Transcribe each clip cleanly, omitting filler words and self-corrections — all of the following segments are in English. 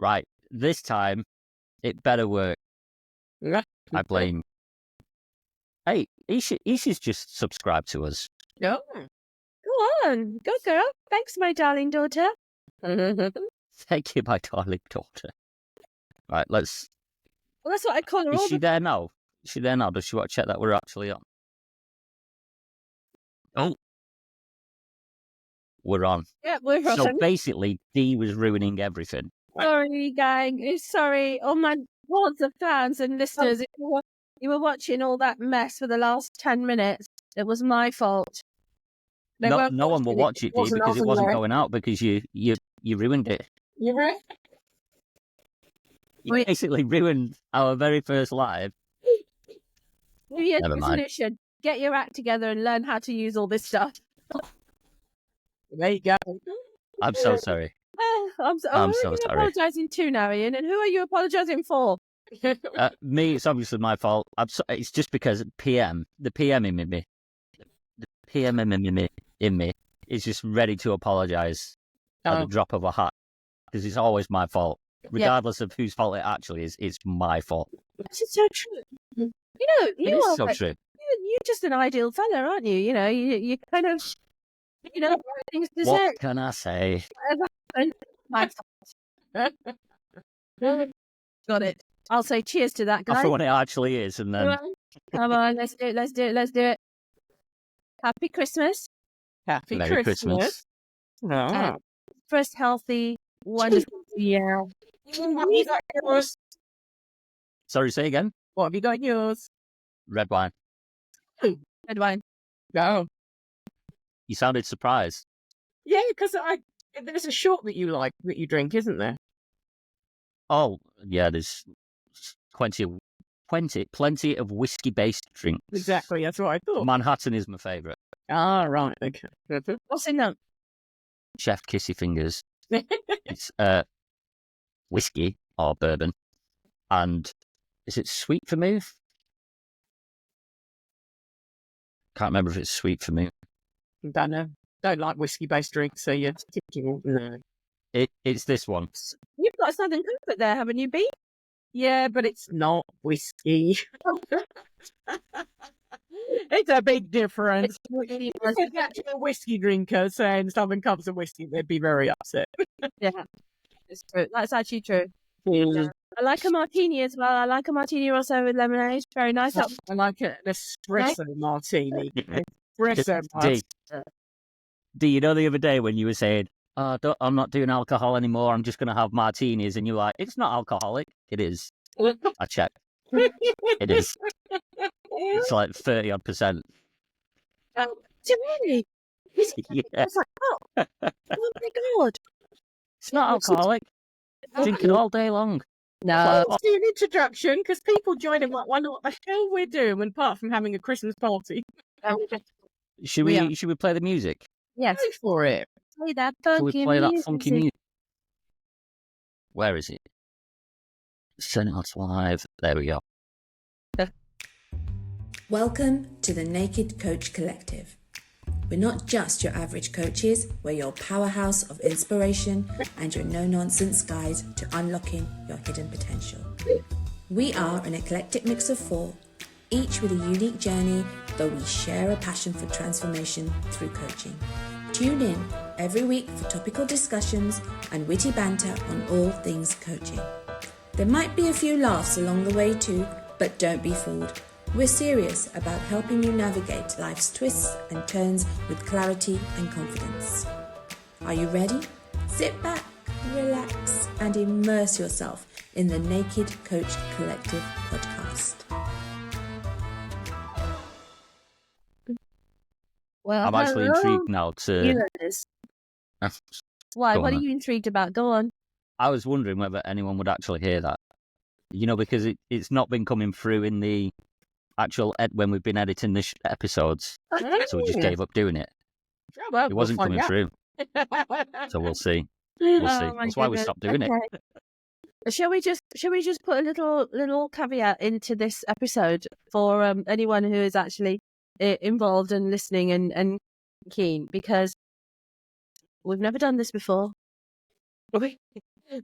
Right, this time it better work. I blame. Hey, he should just subscribe to us. Go on. Go, girl. Thanks, my darling daughter. Thank you, my darling daughter. Right, let's. Well, that's what I call her. Is all she there now? Is she there now? Does she want to check that we're actually on? Oh, we're on. Yeah, we're on. So basically, Dee was ruining everything. Sorry, gang. Sorry. All my hordes of fans and listeners, if you were watching all that mess for the last 10 minutes, it was my fault. No one will watch it, Dee, because it wasn't going out because you ruined it. You ruined You basically ruined our very first live. New Year's Never mind. resolution. Get your act together and learn how to use all this stuff. There you go. I'm so sorry. I'm so sorry. apologising to now, Ian. And who are you apologising for? Me, it's obviously my fault. It's just because the PM in me is just ready to apologise at the drop of a hat because it's always my fault, regardless of whose fault it actually is. It's my fault. This is so true. You are so true. You're just an ideal fella, aren't you? You know, you kind of, things to say. What can I say? My fault. Got it. I'll say cheers to that, guys. After what it actually is, and then come on, let's do it. Happy Christmas. Merry Christmas. First healthy, wonderful year. Sorry, say again. What have you got in yours? Red wine. Red wine. No. You sounded surprised. Yeah, because there's a shot that you like that you drink, isn't there? Oh, yeah, there's plenty of whiskey-based drinks. Exactly, that's what I thought. Manhattan is my favourite. Ah, right, okay. What's in them? Chef Kissy Fingers. It's whiskey or bourbon. And is it sweet vermouth? Can't remember if it's sweet vermouth. Don't know. Don't like whiskey-based drinks, so you're thinking, no. It's this one. You've got a Southern Comfort there, haven't you, B? Yeah, but it's not whiskey. It's a big difference. If you're actually a whiskey drinker saying Southern Comfort whiskey, they'd be very upset. Yeah, it's true. That's actually true. Mm. Yeah. I like a martini as well. I like a martini rosso with lemonade. Very nice. I like an espresso martini. Espresso martini. Do you know the other day when you were saying, I'm not doing alcohol anymore, I'm just going to have martinis, and you're like, it's not alcoholic. It is. I checked. It is. It's like 30-odd%. Really? Yeah. I was like, oh my God. It's not alcoholic. Drink it all day long. No. Let's do an introduction, because people join in wonder what the hell we're doing apart from having a Christmas party. Should we play the music? Yes. Go for it. Play that Should we funky play music. that funky music? Where is it? Turn it on to live. There we go. Welcome to the Naked Coach Collective. We're not just your average coaches, we're your powerhouse of inspiration and your no-nonsense guide to unlocking your hidden potential. We are an eclectic mix of four, each with a unique journey, though we share a passion for transformation through coaching. Tune in every week for topical discussions and witty banter on all things coaching. There might be a few laughs along the way too, but don't be fooled. We're serious about helping you navigate life's twists and turns with clarity and confidence. Are you ready? Sit back, relax, and immerse yourself in the Naked Coach Collective podcast. Well, I'm actually intrigued now to... Why? What are you intrigued about? Go on. I was wondering whether anyone would actually hear that. Because it's not been coming through in the actual when we've been editing the episodes, so we just gave up doing it. It wasn't coming through, so we'll see. That's why we stopped doing it. Shall we just put a little caveat into this episode for anyone who is actually involved and listening and keen, because we've never done this before.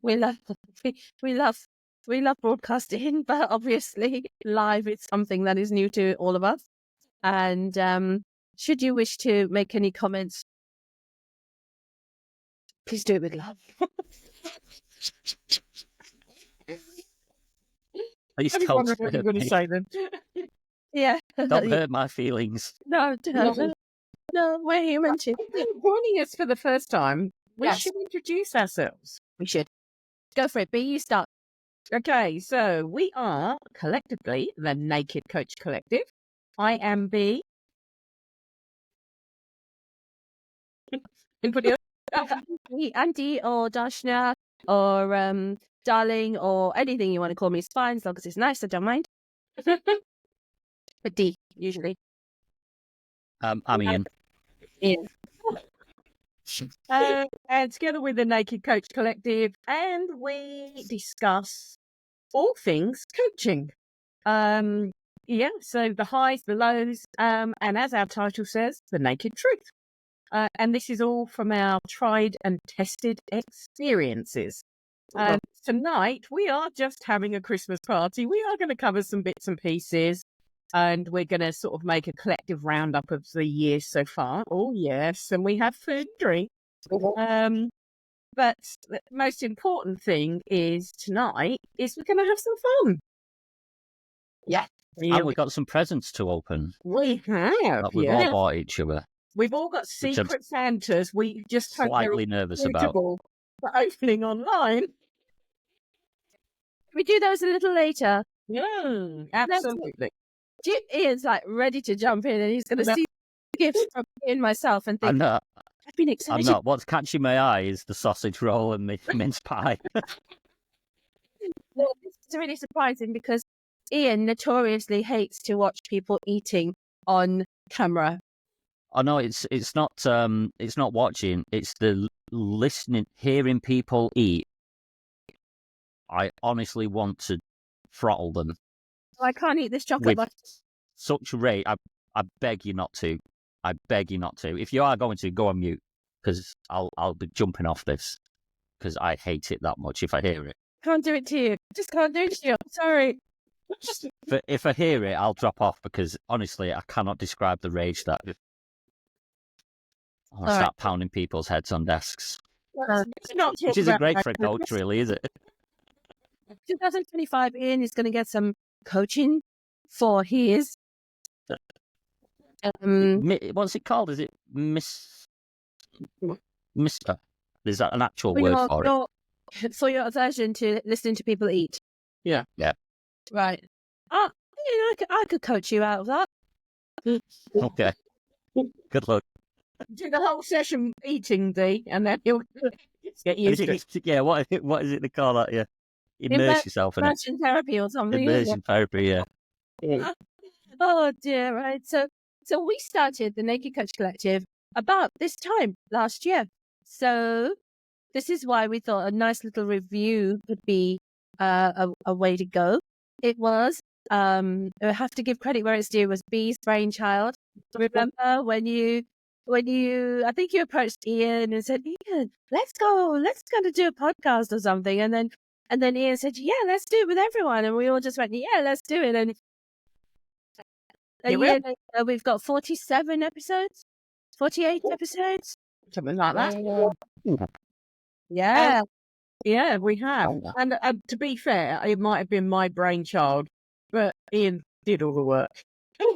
we love we love we love broadcasting, but obviously live is something that is new to all of us. And should you wish to make any comments, please do it with love. Please I was don't wondering what you were going to say then. Yeah. don't hurt my feelings. No, no, we're human too. Joining us for the first time, we Yes. should introduce ourselves. We should go for it. B, you start. Okay, so we are collectively the Naked Coach Collective. I am B. Anybody else? Auntie or Dashna or darling or anything you want to call me is fine as long as it's nice. I don't mind. But D usually. I'm Ian. Ian. And together with the Naked Coach Collective, and we discuss all things coaching. Yeah, so the highs, the lows, and as our title says, the naked truth. And this is all from our tried and tested experiences. Tonight, we are just having a Christmas party. We are going to cover some bits and pieces, and we're going to sort of make a collective roundup of the year so far. Oh, yes, and we have food and drink. But the most important thing is tonight is we're going to have some fun. Yeah. And we've got some presents to open We have. that we've all bought each other. We've all got Which I'm secret Santas. We just hope they're Slightly nervous about. suitable for opening online. We do those a little later. Absolutely. Ian's like ready to jump in and he's going to No. see the gifts from me and myself and think, I'm not. I've been I'm excited. not. What's catching my eye is the sausage roll and the mince pie. Well, this is really surprising because Ian notoriously hates to watch people eating on camera. Oh no, it's not watching. It's the listening, hearing people eat. I honestly want to throttle them I can't eat this chocolate with bar. such rate. I beg you not to. I beg you not to. If you are going to, go on mute because I'll be jumping off this because I hate it that much if I hear it. Can't do it to you. Just can't do it to you. I'm sorry. If I hear it, I'll drop off because honestly, I cannot describe the rage that. I'll start pounding people's heads on desks. Let's not talk Which isn't about great that. for a coach, really, is it? 2025, Ian is going to get some coaching for his. What's it called? Is it Mister? Is that an actual word for it? For your aversion to listening to people eat. Yeah. Yeah. Right. I could coach you out of that. Okay. Good luck. Do the whole session eating, D, and then you'll get used to it. Yeah, what is it they call that? Yeah. Immerse yourself in it. Immersion therapy or something. isn't it? Immersion therapy, yeah. Oh dear, right. So we started the Naked Coach Collective about this time last year. So this is why we thought a nice little review would be a way to go. It was, I have to give credit where it's due, was B's brainchild. Remember when you, I think you approached Ian and said, Ian, let's go to do a podcast or something. And then Ian said, yeah, let's do it with everyone. And we all just went, yeah, let's do it. And a year later, we've got 47 episodes, 48 episodes. Something like that. Yeah. Yeah, we have. And to be fair, it might have been my brainchild, but Ian did all the work.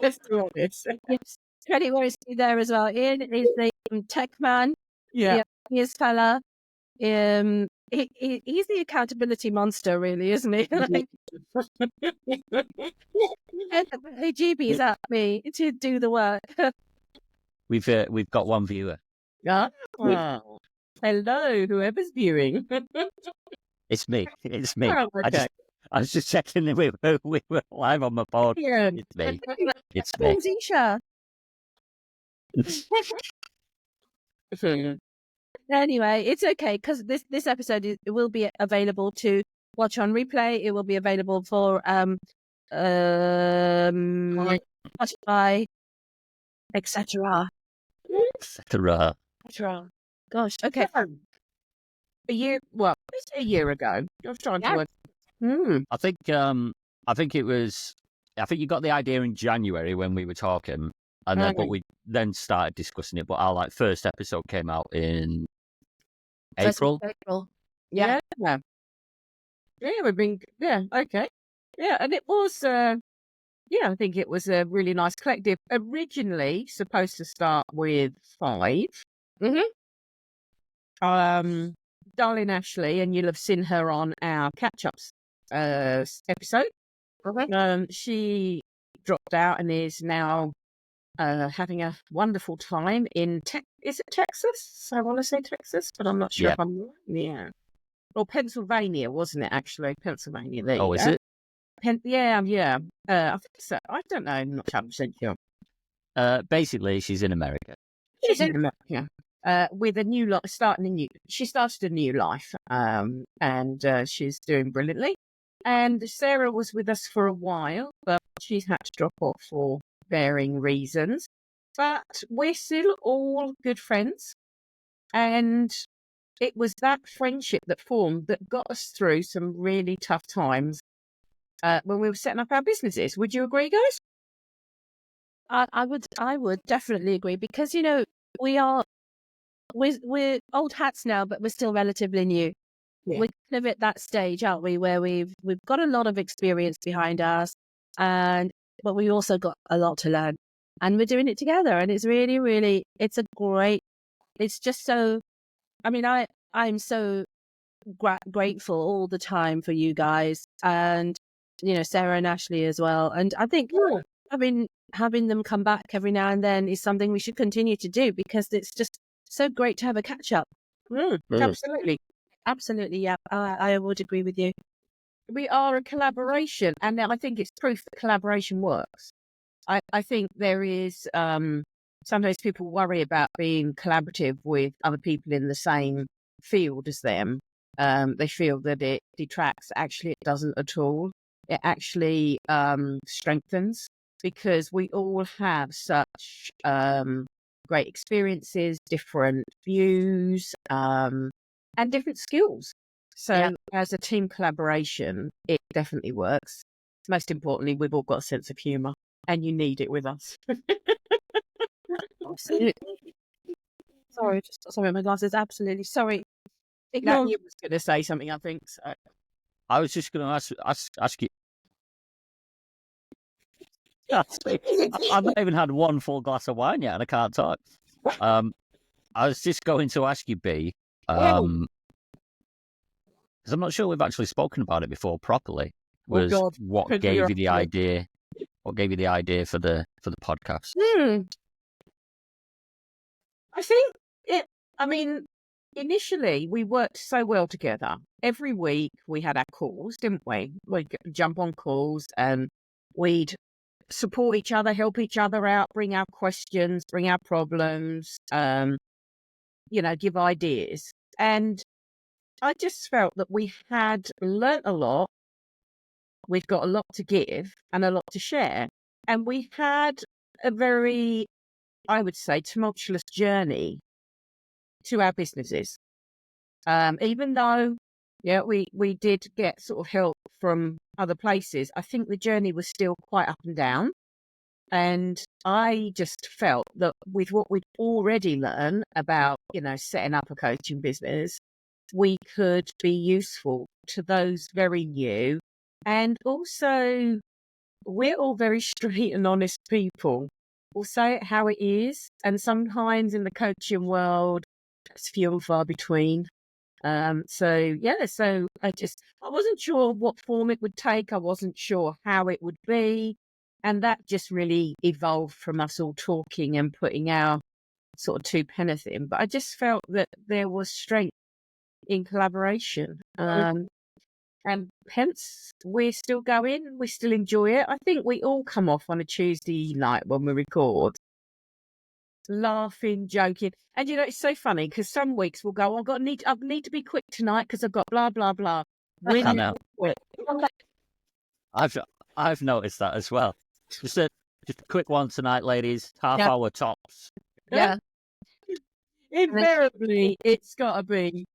Let's be honest. Yes. Credit where it's due there as well. Ian is the tech man. Yeah. He is fella. He's the accountability monster, really, isn't he? Like, hey, GB's at me to do the work. We've got one viewer. Oh. Hello, whoever's viewing. It's me. It's me. Oh, okay. I was just checking that we were live on my board. Yeah. It's me. It's me. Zisha. Anyway, it's okay because this episode it will be available to watch on replay. It will be available for Spotify, etc. Etc. Gosh, okay. It's a year ago. I was trying to Yeah. work. I think it was. I think you got the idea in January when we were talking, and then but we then started discussing it. But our first episode came out in April. April. Yeah. We've been, okay. Yeah, and it was, I think it was a really nice collective. Originally supposed to start with 5. Darling Ashley, and you'll have seen her on our catch-ups episode. She dropped out and is now having a wonderful time in is it Texas? I want to say Texas, but I'm not sure if I'm or Pennsylvania, wasn't it? Actually, Pennsylvania. There you go. Is it? I think so. I don't know. I'm not 100% sure. Basically, she's in America. She's in America. With a new life, she started a new life, and she's doing brilliantly. And Sarah was with us for a while, but she's had to drop off for varying reasons. But we're still all good friends, and it was that friendship that formed that got us through some really tough times when we were setting up our businesses. Would you agree, guys? I would definitely agree, because we're old hats now, but we're still relatively new. Yeah. We're kind of at that stage, aren't we, where we've got a lot of experience behind us, but we also got a lot to learn, and we're doing it together, and it's really, really, it's just so. I mean, I'm so grateful all the time for you guys, and Sarah and Ashley as well, and I think having them come back every now and then is something we should continue to do, because it's just so great to have a catch up. Absolutely, yeah. I would agree with you. We are a collaboration, and I think it's proof that collaboration works. I think there is sometimes people worry about being collaborative with other people in the same field as them. They feel that it detracts. Actually, it doesn't at all. It actually strengthens, because we all have such great experiences, different views, and different skills. So as a team collaboration, it definitely works. Most importantly, we've all got a sense of humour, and you need it with us. Absolutely. Sorry, just sorry, my glasses. Absolutely, sorry. No, you was going to say something, I think. So. I was just going to ask you. I've not even had one full glass of wine yet, and I can't talk. I was just going to ask you, B, because I'm not sure we've actually spoken about it before properly. What gave you the idea? What gave you the idea for the podcast? I think initially we worked so well together. Every week we had our calls, didn't we? We'd jump on calls and we'd support each other, help each other out, bring our questions, bring our problems, give ideas. And I just felt that we had learnt a lot. We've got a lot to give and a lot to share. And we had a very, I would say, tumultuous journey to our businesses. Even though, we did get sort of help from other places, I think the journey was still quite up and down. And I just felt that with what we'd already learned about, setting up a coaching business, we could be useful to those very new. And also, we're all very straight and honest people. We'll say it how it is. And sometimes in the coaching world, it's few and far between. So I wasn't sure what form it would take. I wasn't sure how it would be. And that just really evolved from us all talking and putting our sort of 2 pence in. But I just felt that there was strength in collaboration. And hence, we're still going. We still enjoy it. I think we all come off on a Tuesday night when we record, laughing, joking. And it's so funny, because some weeks we'll go, I need to be quick tonight because I've got blah, blah, blah. I know. I've noticed that as well. Just a quick one tonight, ladies. Half hour tops. Yeah. Invariably, it's got to be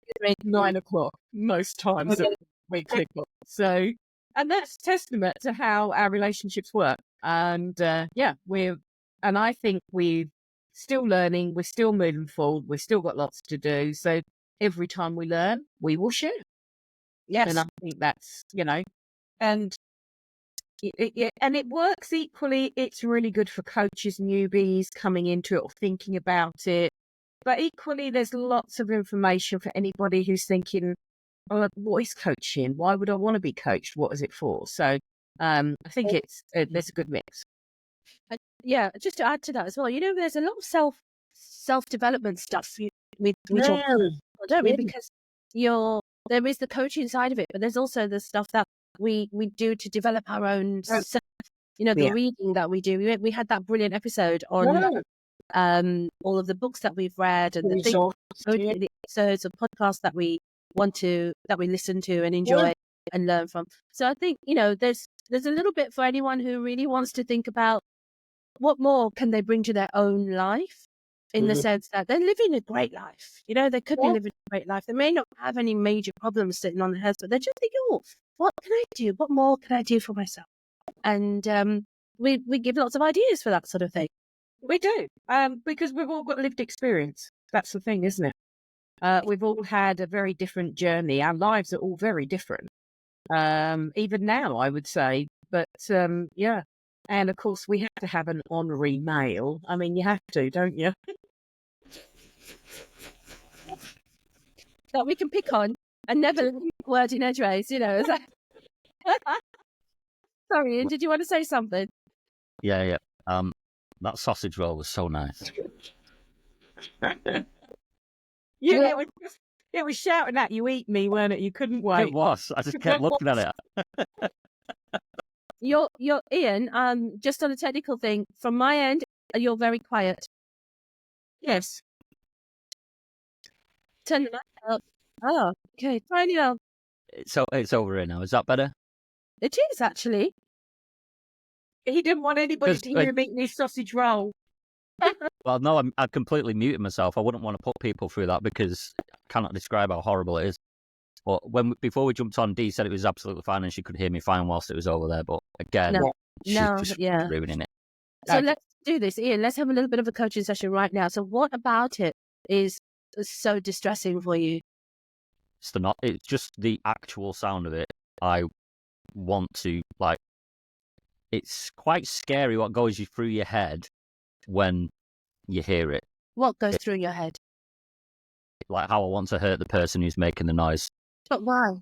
9 o'clock most times that we click on. So, and that's testament to how our relationships work. And and I think we're still learning, we're still moving forward, we've still got lots to do. So every time we learn, we will share. Yes. And I think that's, and and it works equally. It's really good for coaches, newbies coming into it or thinking about it. But equally, there's lots of information for anybody who's thinking, oh, what is coaching? Why would I want to be coached? What is it for? So I think there's a good mix. Yeah, just to add to that as well, there's a lot of self-development stuff we talk about, don't we? Because there is the coaching side of it, but there's also the stuff that we do to develop our own self, the reading that we do. We had that brilliant episode on all of the books that we've read and the things, the episodes of podcasts that we listen to and enjoy and learn from. So I think, there's a little bit for anyone who really wants to think about what more can they bring to their own life, in the sense that they're living a great life. They could be living a great life. They may not have any major problems sitting on their heads, but they're just thinking, oh, what can I do? What more can I do for myself? And we give lots of ideas for that sort of thing. We do, because we've all got lived experience. That's the thing, isn't it? We've all had a very different journey. Our lives are all very different. Even now, I would say. But yeah. And of course, we have to have an honorary male. I mean, you have to, don't you? That we can pick on and never word in edgeways, Sorry, Ian, did you want to say something? Yeah. That sausage roll was so nice. It was shouting at you, eat me, weren't it? You couldn't wait. It was. I just kept looking at it. You're Ian, just on a technical thing, from my end, you're very quiet. Yes. Turn the mic up. Oh, okay. Try it out. It's over here now. Is that better? It is, actually. He didn't want anybody to hear him eating his sausage roll. Well, no, I completely muted myself. I wouldn't want to put people through that because I cannot describe how horrible it is. But before we jumped on, Dee said it was absolutely fine and she could hear me fine whilst it was over there. But again, she's just ruining it. So let's do this, Ian. Let's have a little bit of a coaching session right now. So what about it is so distressing for you? It's just the actual sound of it. I want to, it's quite scary what goes through your head when you hear it. What goes through your head? Like how I want to hurt the person who's making the noise. But why?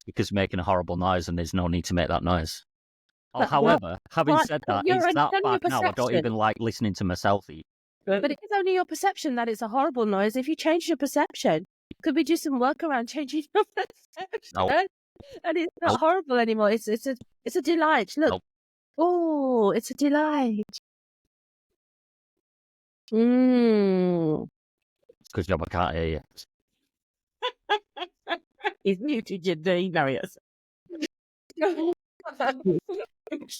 Because making a horrible noise and there's no need to make that noise. However, having said that, it's that bad now. I don't even like listening to myself eat. But it is only your perception that it's a horrible noise. If you change your perception, could we do some work around changing your perception? No. And it's not horrible anymore. It's a delight. Look. Nope. Oh, it's a delight. Mmm. It's because I can't hear you. He's muted you, Dee. No, he is.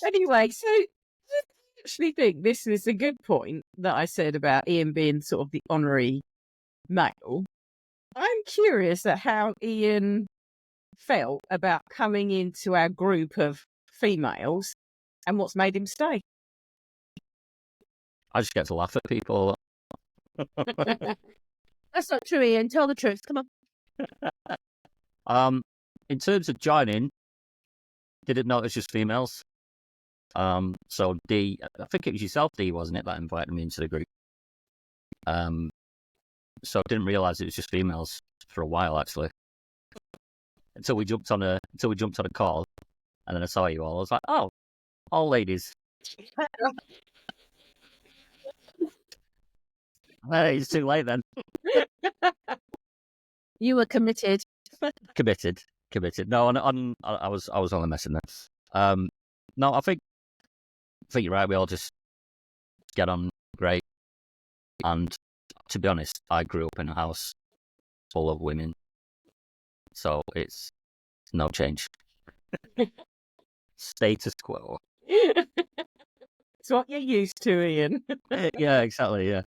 Anyway, so I actually think this is a good point that I said about Ian being sort of the honorary male. I'm curious at how Ian felt about coming into our group of females and what's made him stay. I just get to laugh at people. That's not true, Ian. Tell the truth. Come on. In terms of joining, didn't know it was just females. So Dee, I think it was yourself, Dee, wasn't it, that invited me into the group? So I didn't realise it was just females for a while, actually. Until we jumped on a call, and then I saw you all. I was like, oh, all ladies. Hey, it's too late then. You were committed. Committed. No, I was only messing there. No, I think you're right. We all just get on great. And to be honest, I grew up in a house full of women, so it's no change. Status quo. It's what you're used to, Ian. Yeah, exactly. Yeah.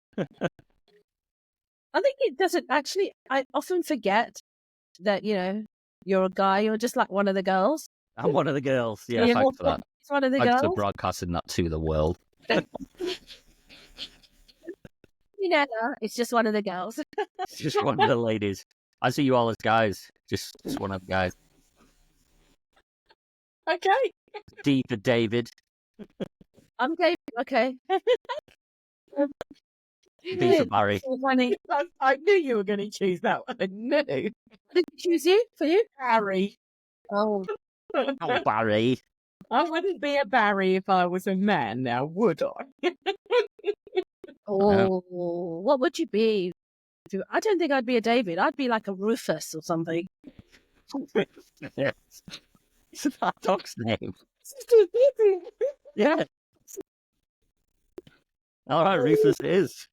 I think it doesn't actually. I often forget that, you're a guy, you're just like one of the girls. I'm one of the girls. Yeah, You thanks for that. It's one of the Thanks for girls. broadcasting that to the world. It's just one of the girls. It's just one of the ladies. I see you all as guys. Just one of the guys. Okay. D for David. I'm David. Okay. B for Barry. So funny. I knew you were going to choose that one. I knew. Did you choose you for you? Barry. Oh, Oh, Barry. I wouldn't be a Barry if I was a man now, would I? what would you be? I don't think I'd be a David. I'd be like a Rufus or something. Yes. It's that dog's name. Yeah. All right, Rufus it is.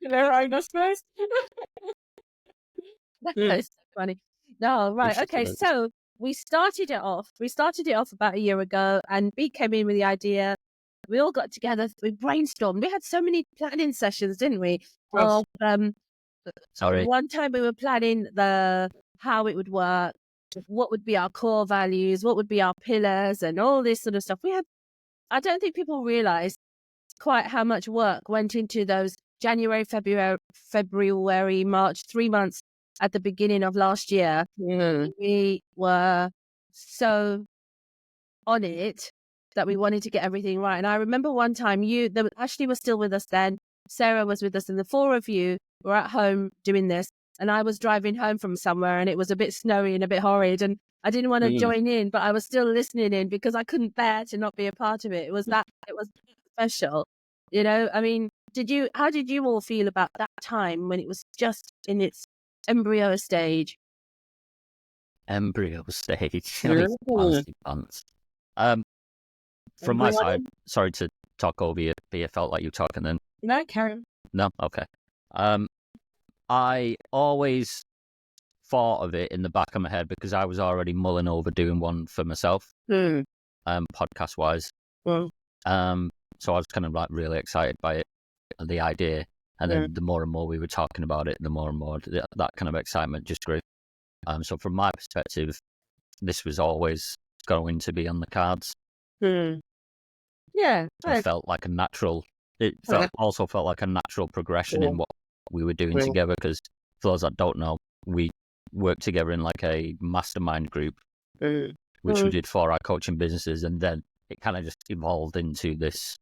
Their own, I suppose. That's so funny. No, right. Rufus Okay, it is. so we started it off. About a year ago, and B came in with the idea. We all got together. We brainstormed. We had so many planning sessions, didn't we? Well, Sorry. One time we were planning how it would work, what would be our core values, what would be our pillars, and all this sort of stuff. I don't think people realize quite how much work went into those January, February, March, 3 months at the beginning of last year. We were so on it that we wanted to get everything right. And I remember one time Ashley was still with us then, Sarah was with us, and the four of you were at home doing this. And I was driving home from somewhere, and it was a bit snowy and a bit horrid. And I didn't want to join in, but I was still listening in because I couldn't bear to not be a part of it. It was special. I mean, how did you all feel about that time when it was just in its embryo stage? Embryo stage. Fancy pants. From my side, sorry to talk over you, but it felt like you were talking then. No, Karen. No? Okay. I always thought of it in the back of my head because I was already mulling over doing one for myself, podcast-wise. Well, so I was kind of like really excited by it, the idea. And then the more and more we were talking about it, the more and more that kind of excitement just grew. So from my perspective, this was always going to be on the cards. Yeah. So it felt like a natural. Also felt like a natural progression in what we were doing together. Because for those that don't know, we worked together in like a mastermind group, which we did for our coaching businesses, and then it kind of just evolved into this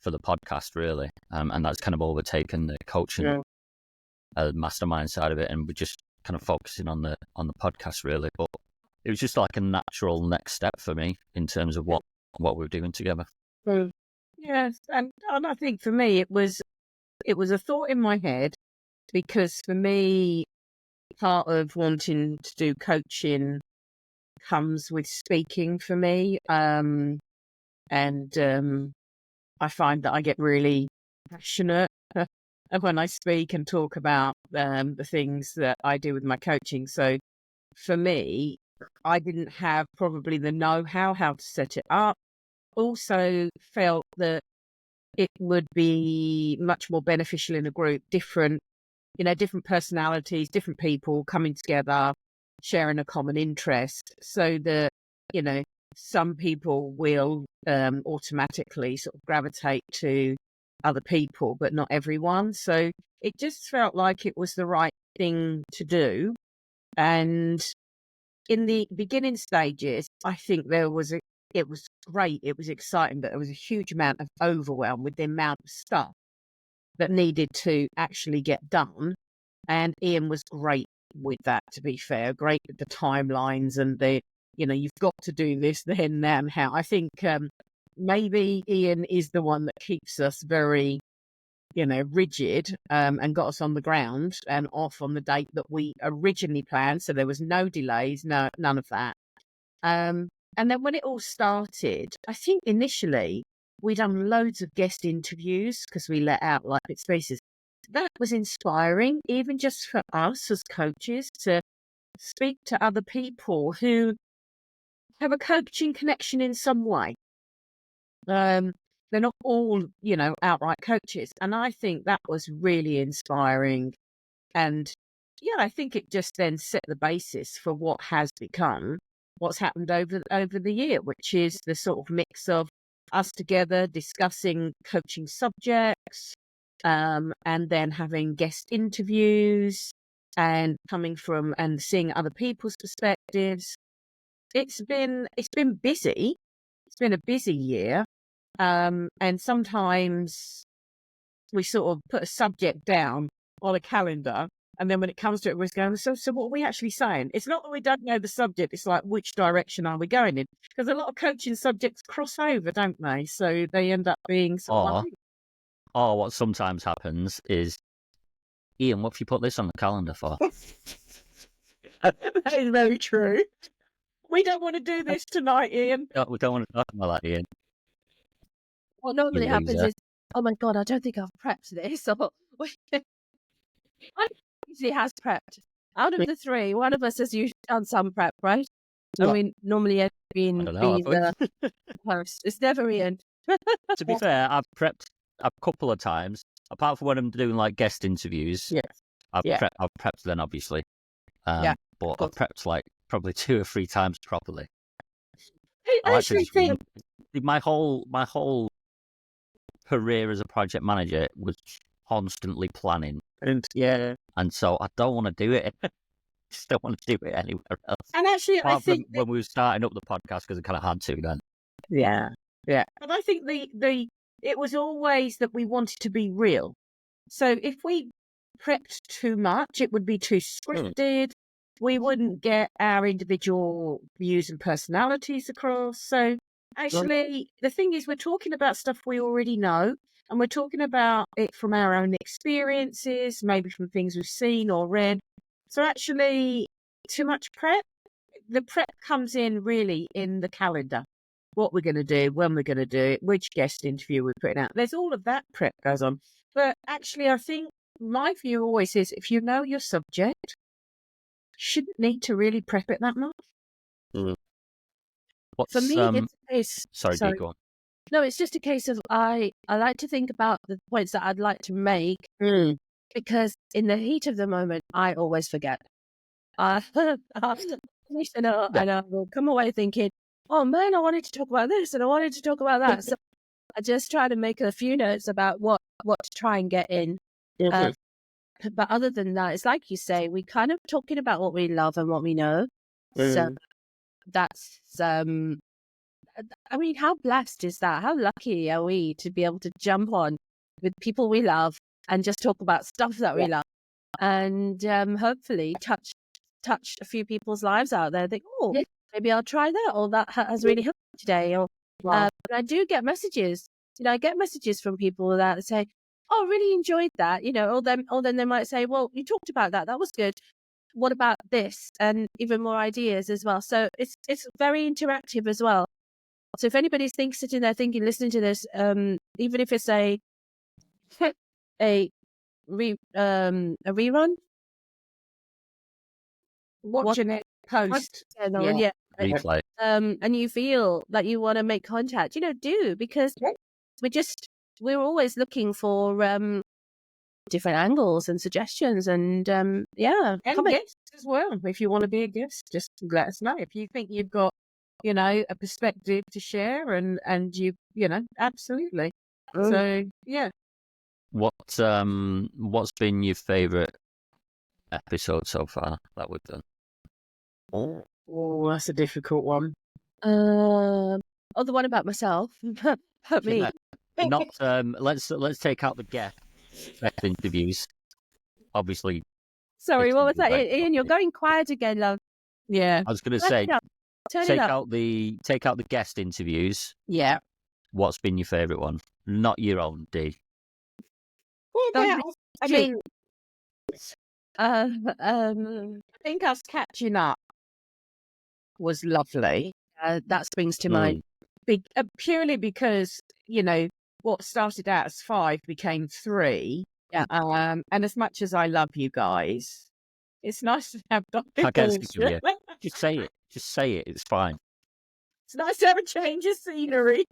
for the podcast, really. And that's kind of overtaken the coaching mastermind side of it, and we're just kind of focusing on the podcast, really. But it was just like a natural next step for me in terms of what we're doing together. Yes, and I think for me it was a thought in my head, because for me, part of wanting to do coaching comes with speaking for me, and I find that I get really passionate when I speak and talk about the things that I do with my coaching. So for me, I didn't have probably the know-how how to set it up. Also felt that it would be much more beneficial in a group, different personalities, different people coming together, sharing a common interest, so that, some people will automatically sort of gravitate to other people, but not everyone. So it just felt like it was the right thing to do. And in the beginning stages, I think it was great, it was exciting, but there was a huge amount of overwhelm with the amount of stuff that needed to actually get done. And Ian was great with that, to be fair, great with the timelines and you've got to do this, then, now, and how. I think maybe Ian is the one that keeps us very, rigid, and got us on the ground and off on the date that we originally planned. So there was no delays, none of that. And then when it all started, I think initially we'd done loads of guest interviews because we let out like bit spaces. That was inspiring, even just for us as coaches, to speak to other people who have a coaching connection in some way. they're not all, outright coaches. And I think that was really inspiring. And yeah, I think it just then set the basis for what has become what's happened over the year, which is the sort of mix of us together discussing coaching subjects, and then having guest interviews and coming from and seeing other people's perspectives. It's been busy. It's been a busy year. And sometimes we sort of put a subject down on a calendar, and then when it comes to it, we're going, so what are we actually saying? It's not that we don't know the subject, it's like, which direction are we going in? Because a lot of coaching subjects cross over, don't they? So they end up being sort of Or what sometimes happens is, Ian, what have you put this on the calendar for? That is very true. We don't want to do this tonight, Ian. No, we don't want to talk about that, Ian. What normally You happens loser. is, oh my God, I don't think I've prepped this. Or I usually has prepped. Out of the three, one of us has usually done some prep, right? Well, I mean, normally Ed's I been don't know. the host. It's never Ian. To be fair, I've prepped a couple of times, apart from when I'm doing like guest interviews. Yes. I've Yeah. prepped then, obviously. Yeah, But course. I've prepped like probably 2 or 3 times properly. I I like to actually just think my whole career as a project manager was constantly planning, and and so I don't want to do it. Just don't want to do it anywhere else. actually I Apart think from when we were starting up the podcast, because I kind of had to then. yeah. But I think it was always that we wanted to be real. So if we prepped too much, it would be too scripted. We wouldn't get our individual views and personalities across. So actually, the thing is, we're talking about stuff we already know, and we're talking about it from our own experiences, maybe from things we've seen or read. So actually, too much prep, the prep comes in really in the calendar. What we're going to do, when we're going to do it, which guest interview we're putting out. There's all of that prep goes on. But actually, I think my view always is if you know your subject, shouldn't need to really prep it that much. What's For me, it's a case. sorry, Dee, go on. No, it's just a case of I like to think about the points that I'd like to make because in the heat of the moment, I always forget. And I will come away thinking, oh man, I wanted to talk about this and I wanted to talk about that. So I just try to make a few notes about what to try and get in. But other than that, it's like you say, we kind of talking about what we love and what we know. So that's I mean, how blessed is that? How lucky are we to be able to jump on with people we love and just talk about stuff that we love, and hopefully touch a few people's lives out there. Think, oh, maybe I'll try that, or that has really helped me today. Or but I do get messages. I get messages from people that say, "Oh, really enjoyed that." Or then they might say, "Well, you talked about that. That was good. What about this?" And even more ideas as well. So it's very interactive as well. So if anybody's sitting there thinking, listening to this, even if it's a rerun, watching it post, Replay. and you feel that you want to make contact, do, because we're always looking for different angles and suggestions, and and guests as well. If you want to be a guest, just let us know. If you think you've got a perspective to share, and you absolutely. So What's been your favourite episode so far that we've done? Oh, that's a difficult one. The one about myself. About me. Not let's take out the guest interviews. Obviously. Sorry, what was that? Right. Ian, you're going quiet again, love. Yeah. I was going to say, Turn take it up. out the guest interviews. Yeah. What's been your favourite one? Not your own, Dee. I mean, I I think us catching up was lovely. that springs to mind. Purely because, what started out as 5 became 3. Yeah. And as much as I love you guys, it's nice to have I guess just say it. Just say it. It's fine. It's nice to have a change of scenery.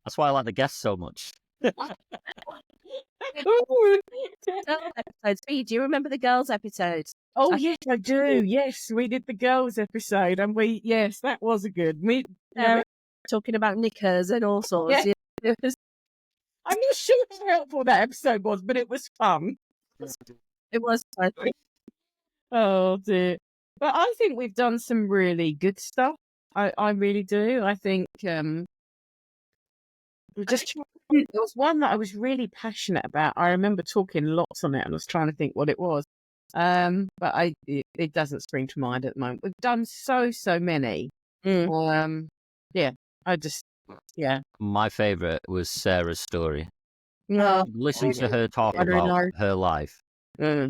That's why I like the guests so much. Episodes. B, do you remember the girls' episodes? Oh, yes, I do. Yes, we did the girls episode, and yes, that was a good. Talking about knickers and all sorts. Yeah. Yeah. I'm not sure how helpful that episode was, but it was fun. It was fun. Oh, dear. But I think we've done some really good stuff. I really do. I think there was one that I was really passionate about. I remember talking lots on it, and I was trying to think what it was. But it doesn't spring to mind at the moment. We've done so many. Yeah, My favourite was Sarah's story. No, Listen to her talk I don't about know. her life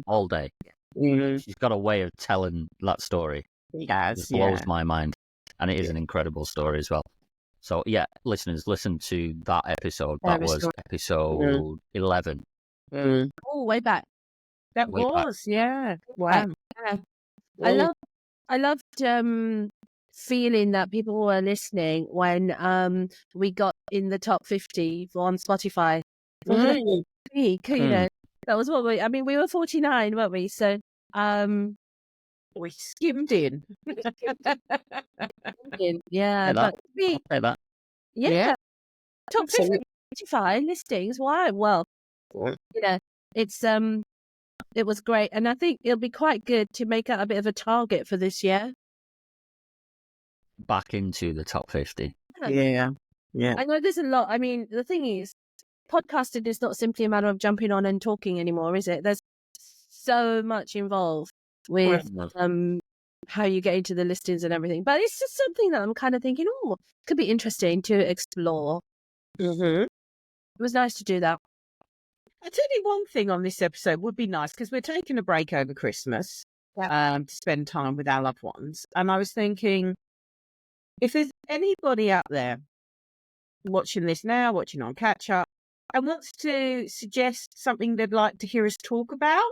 all day. She's got a way of telling that story. Yes, It blows my mind. And it is an incredible story as well. So, yeah, listeners, listen to that episode. That was episode 11. Oh, way back. That Way back. was, yeah. Wow. Yeah. I loved feeling that people were listening when we got in the top 50 on Spotify. For the week, you know, that was what we were 49, weren't we? So We skimmed in. yeah, that. but we, Say that. yeah, top 50 Spotify listings. Why? Well, you know, it's it was great, and I think it'll be quite good to make that a bit of a target for this year. Back into the top 50. Yeah. I know there's a lot. I mean, the thing is, podcasting is not simply a matter of jumping on and talking anymore, is it? There's so much involved with how you get into the listings and everything. But it's just something that I'm kind of thinking, could be interesting to explore. It was nice to do that. I tell you one thing on this episode would be nice, because we're taking a break over Christmas to spend time with our loved ones. And I was thinking, if there's anybody out there watching this now, watching on catch up, and wants to suggest something they'd like to hear us talk about,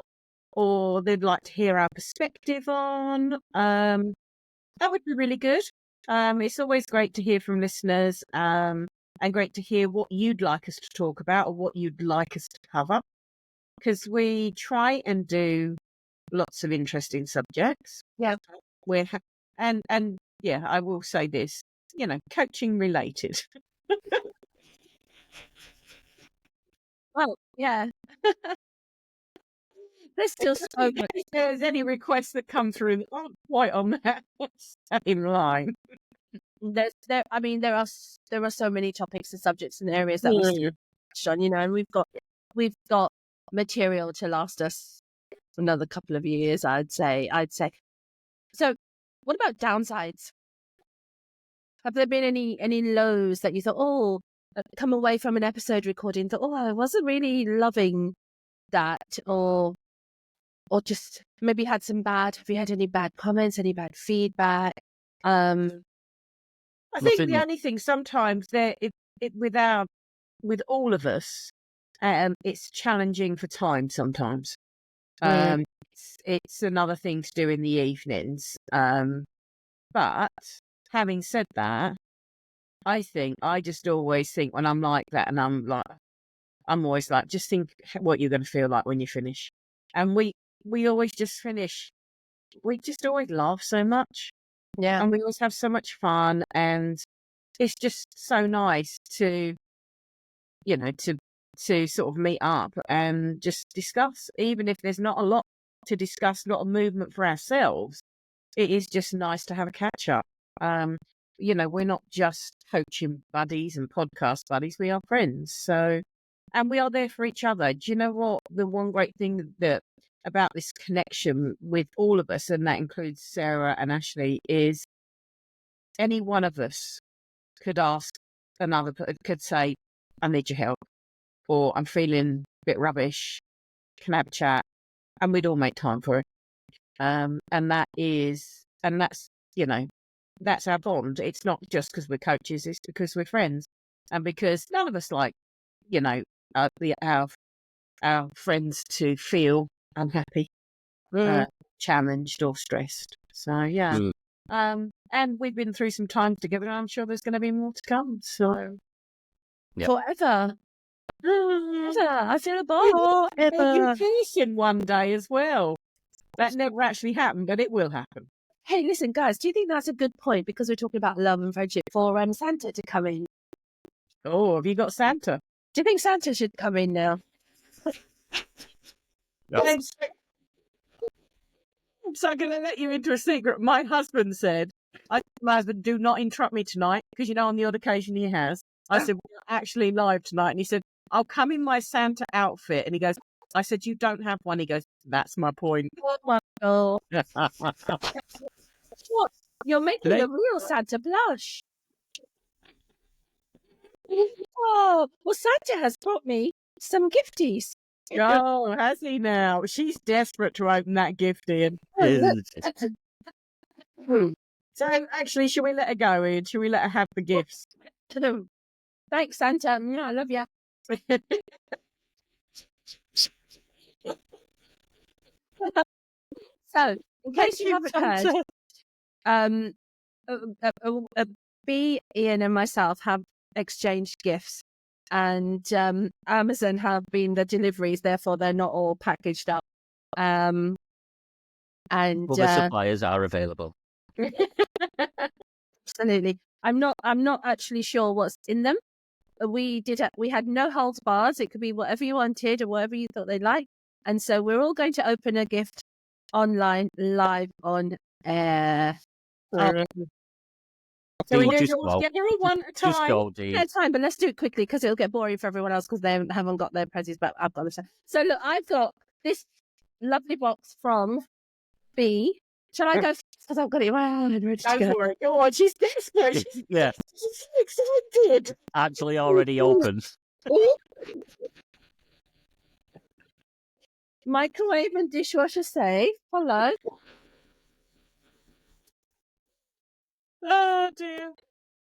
or they'd like to hear our perspective on, that would be really good. It's always great to hear from listeners, and great to hear what you'd like us to talk about or what you'd like us to cover, because we try and do lots of interesting subjects. Yeah. And I will say this, coaching related. Well, yeah. There's still so much. If there's any requests that come through that aren't quite on that same line. There are so many topics and subjects and areas that we still touched on, and we've got material to last us another couple of years, I'd say. So, what about downsides? Have there been any lows that you thought, come away from an episode recording, thought, I wasn't really loving that, or just maybe have you had any bad comments, any bad feedback? I think the only thing sometimes with all of us, it's challenging for time sometimes. It's another thing to do in the evenings. But having said that, I just always think when I'm like that, and I'm always like, just think what you're going to feel like when you finish. And we always just finish. We just always laugh so much. Yeah. And we always have so much fun. And it's just so nice to sort of meet up and just discuss, even if there's not a lot to discuss, not a movement for ourselves. It is just nice to have a catch up. We're not just coaching buddies and podcast buddies. We are friends. So, and we are there for each other. Do you know what? The one great thing about this connection with all of us, and that includes Sarah and Ashley, is any one of us could say, I need your help, or I'm feeling a bit rubbish, can I have a chat? And we'd all make time for it. That's our bond. It's not just because we're coaches, it's because we're friends. And because none of us like, our friends to feel unhappy, challenged or stressed. So, yeah. And we've been through some time together, and I'm sure there's going to be more to come. So, Yep. Forever. I feel a ball. Education one day as well. That never actually happened, but it will happen. Hey, listen, guys, do you think that's a good point, because we're talking about love and friendship, for Santa to come in? Oh, have you got Santa? Do you think Santa should come in now? Yep. So I'm going to let you into a secret. My husband said, I told my husband, do not interrupt me tonight, because, on the odd occasion he has. I said, we're actually live tonight. And he said, I'll come in my Santa outfit. And he goes, I said, you don't have one. He goes, that's my point. Oh, my God. What? You're making Today- a real Santa blush. Oh, well, Santa has brought me some gifties. Oh, has he now? She's desperate to open that gift in. Isn't it? So actually, should we let her go, Ian? Should we let her have the gifts? Thanks, Santa. I love you. So, in case you haven't heard, B, Ian, and myself have exchanged gifts, and Amazon have been the deliveries. Therefore, they're not all packaged up. And uh, Other suppliers are available. absolutely, I'm not actually sure what's in them. We had no holds bars. It could be whatever you wanted or whatever you thought they'd like. And so we're all going to open a gift online, live on air. So we Dee, do just it all go. together or one at a time? Just go, Dee. Yeah, it's fine, but let's do it quickly because it'll get boring for everyone else because they haven't got their prezzies, but I've got them. So look, I've got this lovely box from B. Shall I go? Because I've got it in my hand ready to Go go. for it. Go on, she's desperate. Yeah, She's so excited. actually already open. Microwave and dishwasher safe. Hello. Oh dear.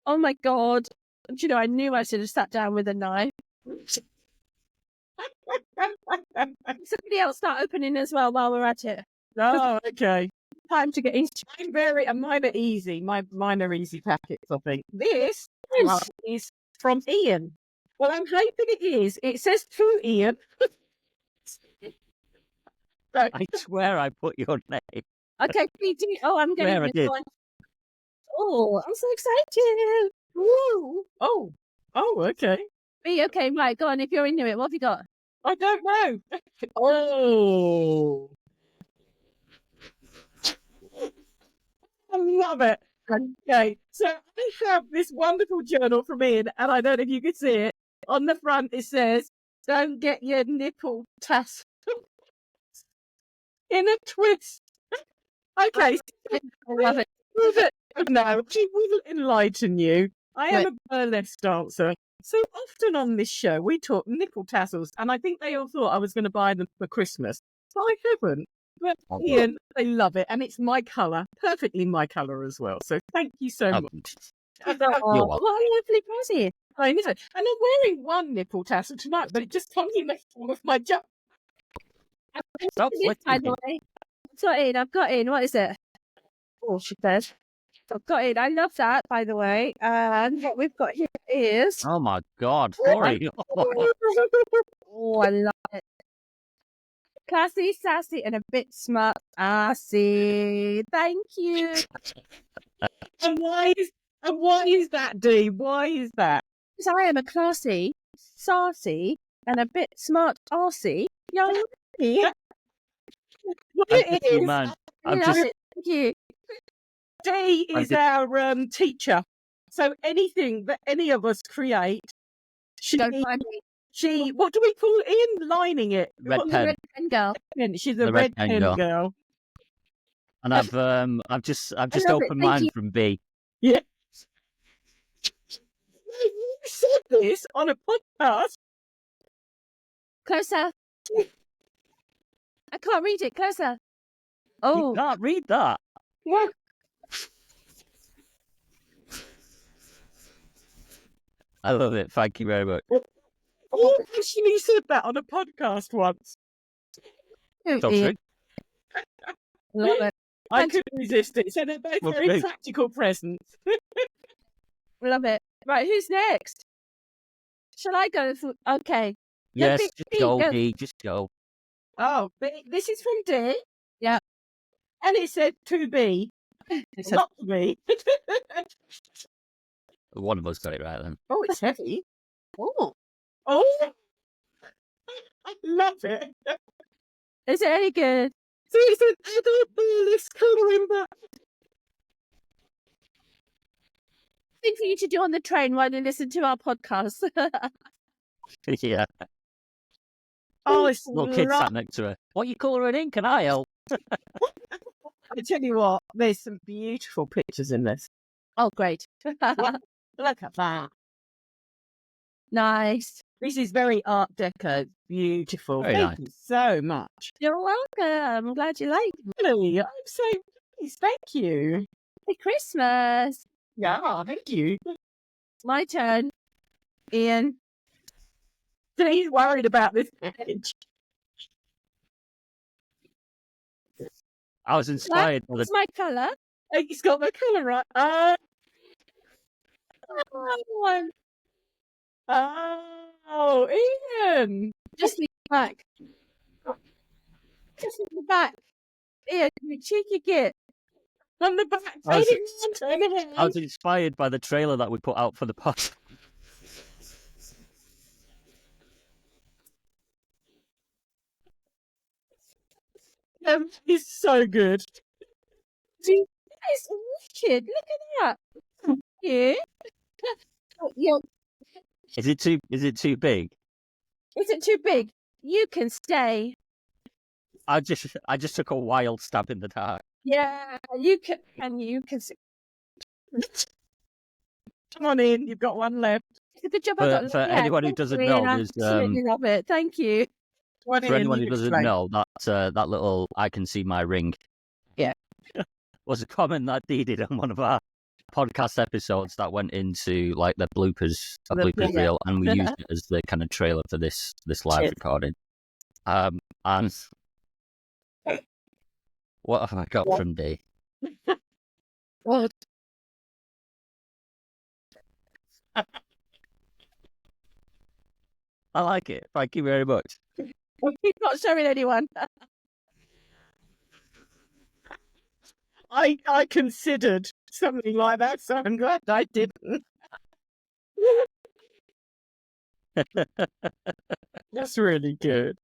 Oh my God. Do you know, I knew I should have sat down with a knife. Somebody else start opening as well while we're at it. Oh, okay. Time to get into Mine are easy. Mine are easy packets, I think. This one is from Ian. Well, I'm hoping it is. It says to Ian. So, I swear I put your name. Okay, PD. Oh, I'm getting Where I this did. one. Oh, I'm so excited. woo. Oh, okay. B, okay, right, go on. If you're into it, what have you got? I don't know. Oh. I love it. Okay, so I have this wonderful journal from Ian, and I don't know if you can see it. On the front, it says, don't get your nipple tassels in a twist. Okay, I love it. no, she will enlighten you. I am a burlesque dancer. So often on this show, we talk nipple tassels, and I think they all thought I was going to buy them for Christmas. But I haven't. But Oh, Ian, they love it, and it's my colour, perfectly my colour as well. So thank you so Oh, much. Oh, You're welcome. what a lovely present. I know. And I'm wearing one nipple tassel tonight, but it just comes in the form of my jump. Stop By flicking the me. way, I've got in. What is it? Oh, she says. I've got in. I love that, by the way. And what we've got here is. Oh my God, sorry. Oh, I love it. Classy, sassy, and a bit smart. Assy. Thank you. And why is that, Dee? Why is that? Because I am a classy, saucy, and a bit smart arsey young lady. What I'm it just you, is, man. I I'm love just it. Thank you. Dee is our teacher. So anything that any of us create, Don't mind me. what do we call it? In lining it. red What- pen. Red pen girl. She's a The red pen girl. And I've just love it, opened thank mine you. from B. Yeah. You said this on a podcast. Closer. I can't read it. Closer. You Oh, can't read that. What? I love it. Thank you very much. You actually said that on a podcast once. So Ian. true. Love it. I Thanks. couldn't resist it. So they're both Well, very great. practical presents. Love it. Right, who's next? Shall I go? Okay. Yes, big just D go, goes- D, just go. Oh, this is from D. Yeah. And it said to be, It's a- not to be. One of us got it right then. Oh, it's heavy. Oh. Oh. I love it. Is it any good? So it's an adult burlesque colouring book. Thing for you to do on the train while you listen to our podcast. Yeah. Oh, it's Little kid lo- sat next to her. What you colouring in? Can I help? I tell you what, there's some beautiful pictures in this. Oh, great. Look at that. Nice. This is very Art Deco. Beautiful. Very Thank nice. you so much. You're welcome. I'm glad you like it. Really, I'm so pleased. Thank you. Happy Christmas. Yeah, thank you. My turn. Ian. He's worried about this page. I was inspired by the What's my colour? He's got the colour right. Oh, Ian. Just the back. Just the back. Ian, you cheeky git. On the back. I was- Turn it around. I was inspired by the trailer that we put out for the pod. He's so good. It's wicked. Look at that. Yeah. Yeah. Is it too big? Is it too big? You can stay. I just took a wild stab in the dark. Yeah, you can. And you can. Come on in. You've got one left. It's a good job. I got For anyone who thank doesn't you, know, Ian. I there's absolutely love it. Thank you. One for in, anyone you who doesn't explain. know, that little I can see my ring. Yeah. Was a comment that Dee did on one of our podcast episodes that went into like the bloopers, a The- bloopers yeah. reel, and we used it as the kind of trailer for this live Cheers. recording. And what have I got from Dee? What? I like it. Thank you very much. He's not showing anyone. I considered something like that, so I'm glad I didn't. That's really good.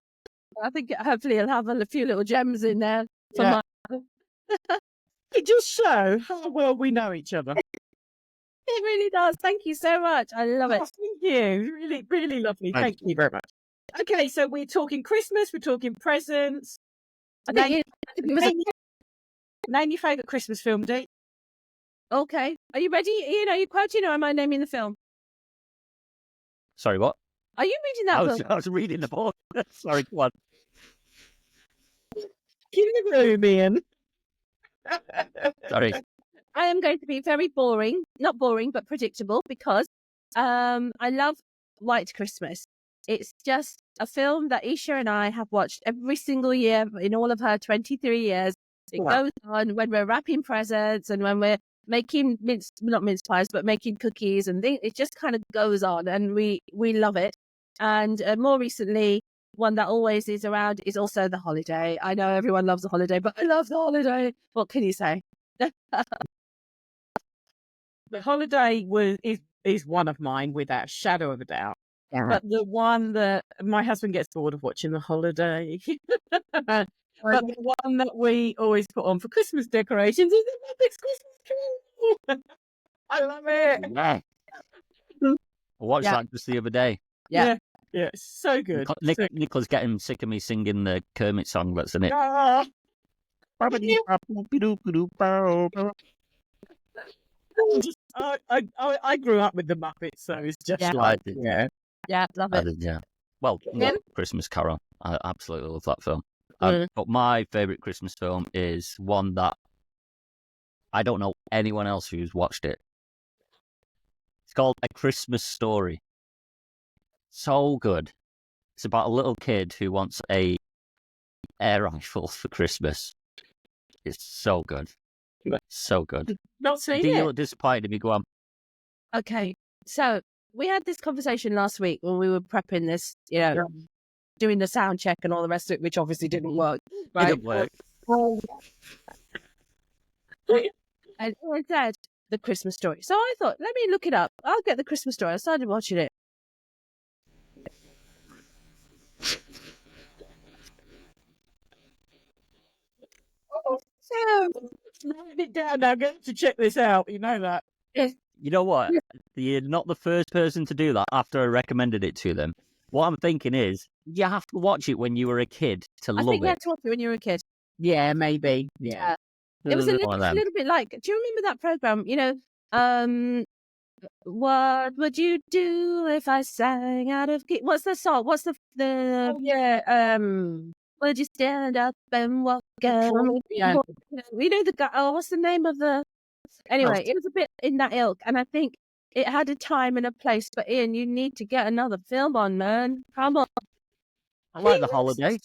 I think hopefully he'll have a few little gems in there for Yeah. my. It just shows how well we know each other. It really does. Thank you so much. I love it. Oh, thank you. Really, really lovely. Thank Thank you very much. Okay, so we're talking Christmas, we're talking presents. I think it was Name your favourite Christmas film, Dee. okay. Are you ready? Ian, are you quoting or am I naming the film? Sorry, what? Are you reading that book? I was reading the book. Sorry, go on. In the room, Ian. Sorry. I am going to be very boring, not boring, but predictable because I love White Christmas. It's just a film that Isha and I have watched every single year in all of her 23 years. It Wow. goes on when we're wrapping presents and when we're making not mince pies, but making cookies and things. It just kind of goes on and we love it. And more recently, one that always is around is also The Holiday. I know everyone loves The Holiday, but I love The Holiday. What can you say? The Holiday is one of mine without a shadow of a doubt. Yeah. But the one that my husband gets bored of watching The Holiday. But the one that we always put on for Christmas decorations is The Muppets Christmas Carol. I love it. Yeah. I watched Yeah. that just the other day. Yeah. Yeah, it's so good. So- Nicola's getting sick of me singing the Kermit song that's in it. Ah, I grew up with the Muppets, so it's just Yeah. like I did. yeah. Yeah, love I it. did, yeah. Well, Ian? Christmas Carol. I absolutely love that film. Mm. But my favourite Christmas film is one that I don't know anyone else who's watched it. It's called A Christmas Story. So good. It's about a little kid who wants a air rifle for Christmas. It's so good. So good. Not seen Do you it. look disappointed if you go on? Okay, so we had this conversation last week when we were prepping this, doing the sound check and all the rest of it, which obviously didn't work. Right? Didn't work. And it said the Christmas Story. So I thought, let me look it up. I'll get the Christmas Story. I started watching it. So Write it down now. Go to check this out. You know that. You know what? You're not the first person to do that after I recommended it to them. What I'm thinking is, you have to watch it when you were a kid to I love think you it. had to watch it when you were a kid. Yeah, maybe. Yeah. It was a One of them. little bit like, do you remember that program? What would you do if I sang out of key? What's the song? What's the Oh, yeah. would you stand up and walk out? Yeah. We know the guy. Oh, what's the name of the? Anyway, it was a bit in that ilk, and I think it had a time and a place. But Ian, you need to get another film on, man. Come on. I like The Holiday.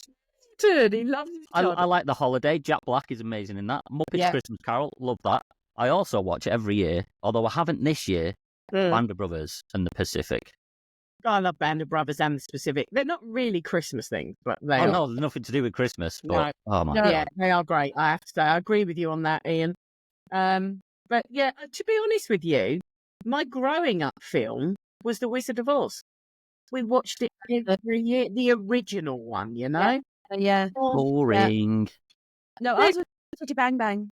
Dude, he loves his I child. like The Holiday. Jack Black is amazing in that. Muppets Yeah. Christmas Carol, love that. I also watch it every year, although I haven't this year. Band of Brothers and The Pacific. I love Band of Brothers and the Specific. They're not really Christmas things, but they are. No, there's nothing to do with Christmas. But, oh my No. God. Yeah, they are great. I have to say, I agree with you on that, Ian. But yeah, to be honest with you, my growing up film was The Wizard of Oz. We watched it every year, the original one, you know? Yeah. Boring. No, I was with City Bang Bang.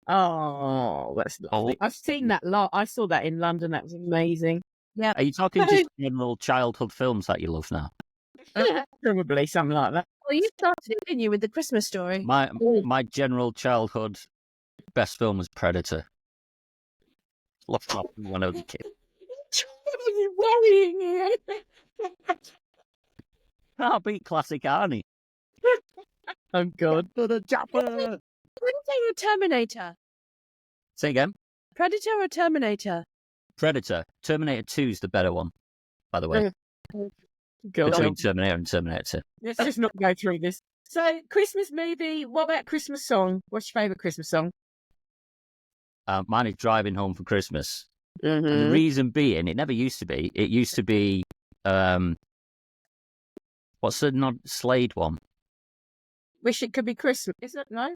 Oh, that's lovely. I've seen that lot. I saw that in London. That was amazing. Yeah. Are you talking just general childhood films that you love now? Probably something like that. Well, you started it, didn't you, with the Christmas Story? My general childhood best film was Predator. Loved that when I was a kid. What are you worrying, Ian? Can't beat classic Arnie. Oh, God. The Japper. Predator or Terminator? Say again. Predator or Terminator? Predator. Terminator 2 is the better one, by the way. God. Between Terminator and Terminator 2. Let's just not go through this. So, Christmas movie. What about Christmas song? What's your favourite Christmas song? Mine is Driving Home for Christmas. Mm-hmm. And the reason being, it never used to be. It used to be, what's the Slade one? Wish It Could Be Christmas. Is it? No?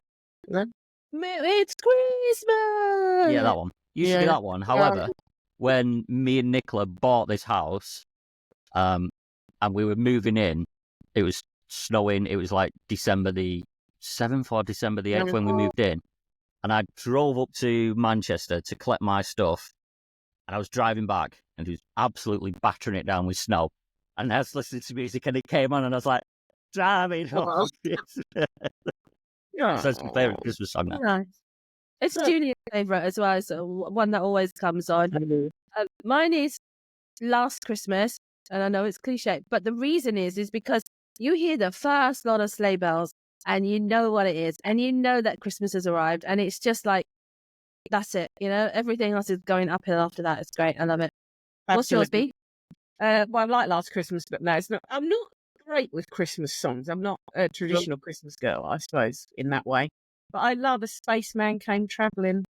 It's Christmas! Yeah, that one. Used to be Yeah. that one. However, when me and Nicola bought this house, and we were moving in, it was snowing. It was like December the 7th or December the 8th when we moved in. And I drove up to Manchester to collect my stuff. And I was driving back, and it was absolutely battering it down with snow. And I was listening to music, and it came on, and I was like, driving home. Yeah. So it's my favourite Christmas song now. Nice. It's Julia's favourite as well, so one that always comes on. Mine is Last Christmas, and I know it's cliche, but the reason is because you hear the first lot of sleigh bells, and you know what it is, and you know that Christmas has arrived, and it's just like, that's it, you know? Everything else is going uphill after that. It's great. I love it. What's yours, B? Well, I like Last Christmas, but no, it's not. I'm not great with Christmas songs. I'm not a traditional Christmas girl, I suppose, in that way. But I love A Spaceman Came Travelling.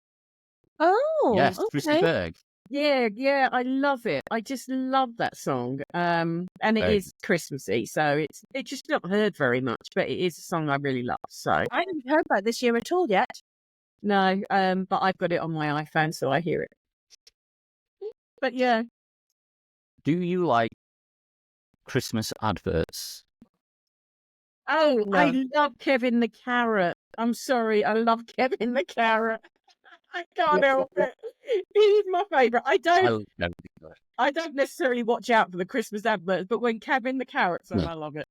Oh, Yes, okay. Christy Berg. Yeah, I love it. I just love that song. And it Very is Christmassy, so it's just not heard very much, but it is a song I really love. So I haven't heard about this year at all yet. no, but I've got it on my iPhone, so I hear it. But yeah, Do you like Christmas adverts? oh, No. I love Kevin the Carrot. I'm sorry, I love Kevin the Carrot. I can't help it. He's my favourite. I don't necessarily watch out for the Christmas adverts, but when Kevin the Carrot's on, No. I love it.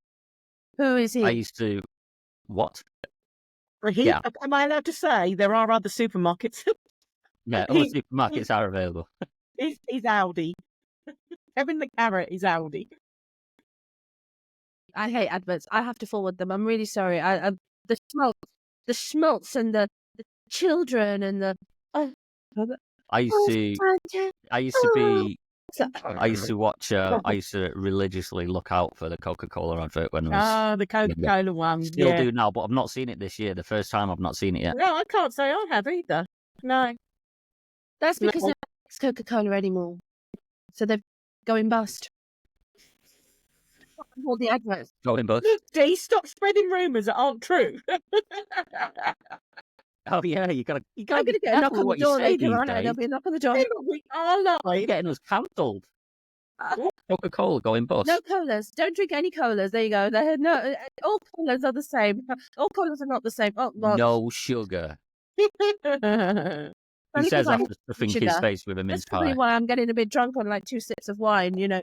Who is he? I used to. What? Yeah. Am I allowed to say there are other supermarkets? Yeah, other supermarkets are available. He's Aldi. Kevin the Carrot is Aldi. I hate adverts. I have to forward them. I'm really sorry. The schmaltz and the children and the. I used to watch. I used to religiously look out for the Coca-Cola advert when I was. Ah, the Coca-Cola one. Still Yeah. do now, but I've not seen it this year. The first time I've not seen it yet. No, I can't say I have either. No. That's because No. no one makes Coca-Cola anymore. So they've going bust. All the adverts. Going bust. Look, Dee, stop spreading rumours that aren't true. Oh yeah, you gotta I'm be going to get a knock careful on the what you door say later, these aren't I? days. There'll be a knock on the door. Hey, look, we are You're live. getting us cancelled. Coca-Cola going bust. No colas. Don't drink any colas. There you go. No, all colas are the same. All colas are not the same. Oh, well, No sugar. He only 'cause says I'm after stuffing his sugar. face with a mince That's probably pie. why I'm getting a bit drunk on like 2 sips of wine, you know.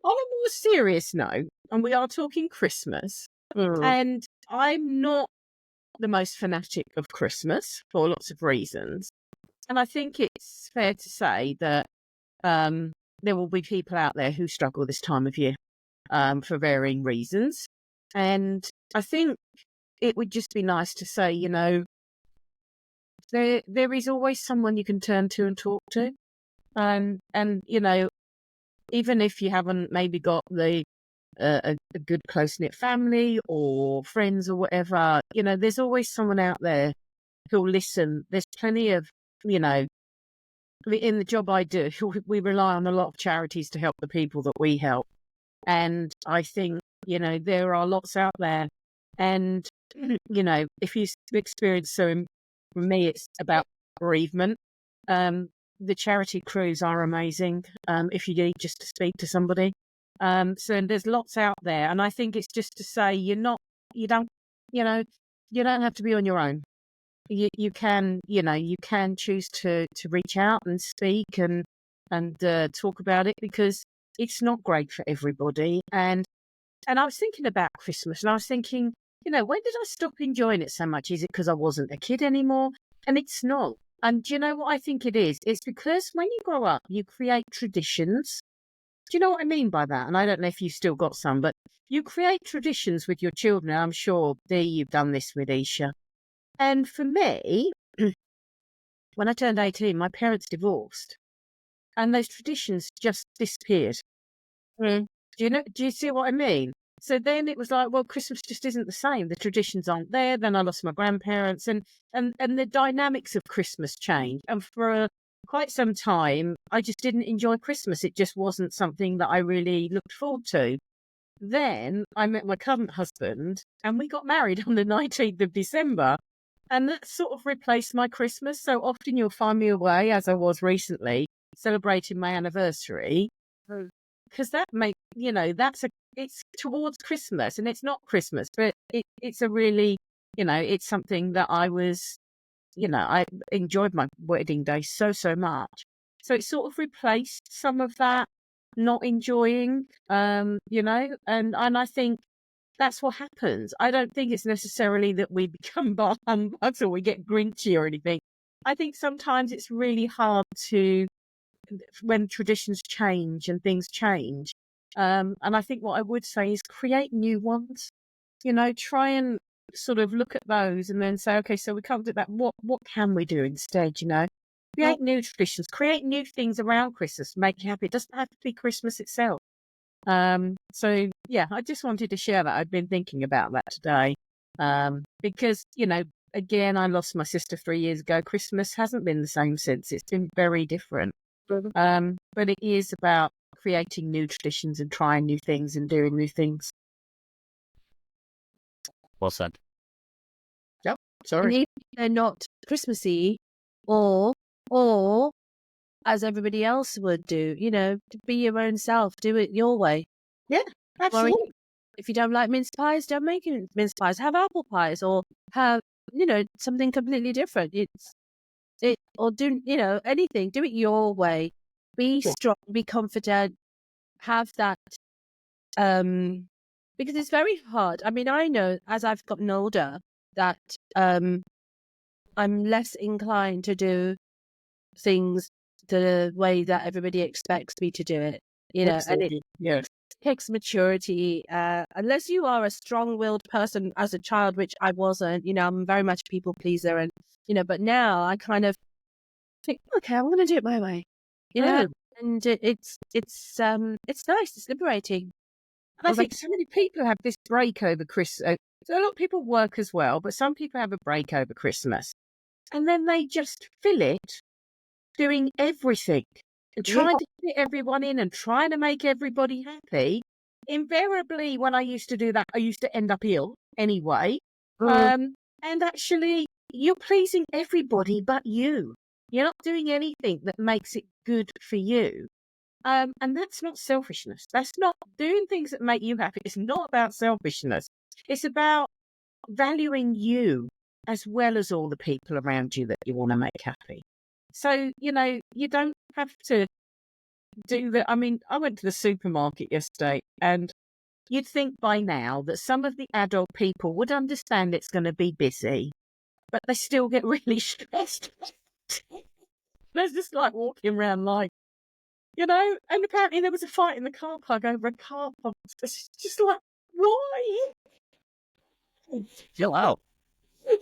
On a more serious note, and we are talking Christmas, and I'm not the most fanatic of Christmas for lots of reasons. And I think it's fair to say that there will be people out there who struggle this time of year for varying reasons. And I think it would just be nice to say, you know, there is always someone you can turn to and talk to. And you know, even if you haven't maybe got a good close-knit family or friends or whatever, you know, there's always someone out there who'll listen. There's plenty of, you know, in the job I do, we rely on a lot of charities to help the people that we help. And I think, you know, there are lots out there. And, you know, if you experience, so for me, it's about bereavement. The charity crews are amazing. If you need just to speak to somebody. So there's lots out there. And I think it's just to say, you don't have to be on your own. You can, you know, you can choose to reach out and speak and talk about it, because it's not great for everybody. And I was thinking about Christmas, and I was thinking, you know, when did I stop enjoying it so much? Is it because I wasn't a kid anymore? And it's not. And do you know what I think it is? It's because when you grow up, you create traditions. Do you know what I mean by that? And I don't know if you've still got some, but you create traditions with your children. I'm sure, Dee, you've done this with Isha. And for me, when I turned 18, my parents divorced, and those traditions just disappeared. Do you see what I mean? So then it was like, well, Christmas just isn't the same. The traditions aren't there. Then I lost my grandparents, and the dynamics of Christmas changed. And for quite some time, I just didn't enjoy Christmas. It just wasn't something that I really looked forward to. Then I met my current husband, and we got married on the 19th of December. And that sort of replaced my Christmas. So often you'll find me away, as I was recently, celebrating my anniversary. Because that makes, you know, it's towards Christmas, and it's not Christmas, but it's a really, you know, it's something that I was, you know, I enjoyed my wedding day so much. So it sort of replaced some of that not enjoying, you know, and I think that's what happens. I don't think it's necessarily that we become bar humbugs or we get grinchy or anything. I think sometimes it's really hard when traditions change and things change. And I think what I would say is create new ones. You know, try and sort of look at those and then say, okay, so we can't do that. What can we do instead? You know, create new traditions, create new things around Christmas, make you happy. It doesn't have to be Christmas itself. So yeah, I just wanted to share that. I've been thinking about that today. Because, you know, again, I lost my sister 3 years ago. Christmas hasn't been the same since. It's been very different. But it is about creating new traditions and trying new things and doing new things. Well said. Yep. And Sorry. even if they're not Christmassy, or as everybody else would do, you know, to be your own self, do it your way. Yeah, absolutely. If you don't like mince pies, don't make mince pies. Have apple pies, or have, you know, something completely different. Or do, you know, anything. Do it your way. Be strong. Be confident. Have that. Because it's very hard. I mean, I know as I've gotten older that I'm less inclined to do things the way that everybody expects me to do it. You know, and it takes maturity. Unless you are a strong-willed person as a child, which I wasn't. You know, I'm very much a people pleaser, and you know. But now I kind of think, okay, I'm going to do it my way. You know, and it's nice. It's liberating. And I think so many people have this break over Christmas. So a lot of people work as well, but some people have a break over Christmas. And then they just fill it doing everything. and trying to fit everyone in and trying to make everybody happy, invariably, when I used to do that, I used to end up ill anyway. And actually, you're pleasing everybody but you. You're not doing anything that makes it good for you. And that's not selfishness. That's not doing things that make you happy. It's not about selfishness. It's about valuing you as well as all the people around you that you want to make happy. So, you don't have to do that. I mean, I went to the supermarket yesterday, and you'd think by now that some of the adult people would understand it's going to be busy, but they still get really stressed. They're just like walking around like, and apparently there was a fight in the car park over a car park. It's just like, why? Chill out. Further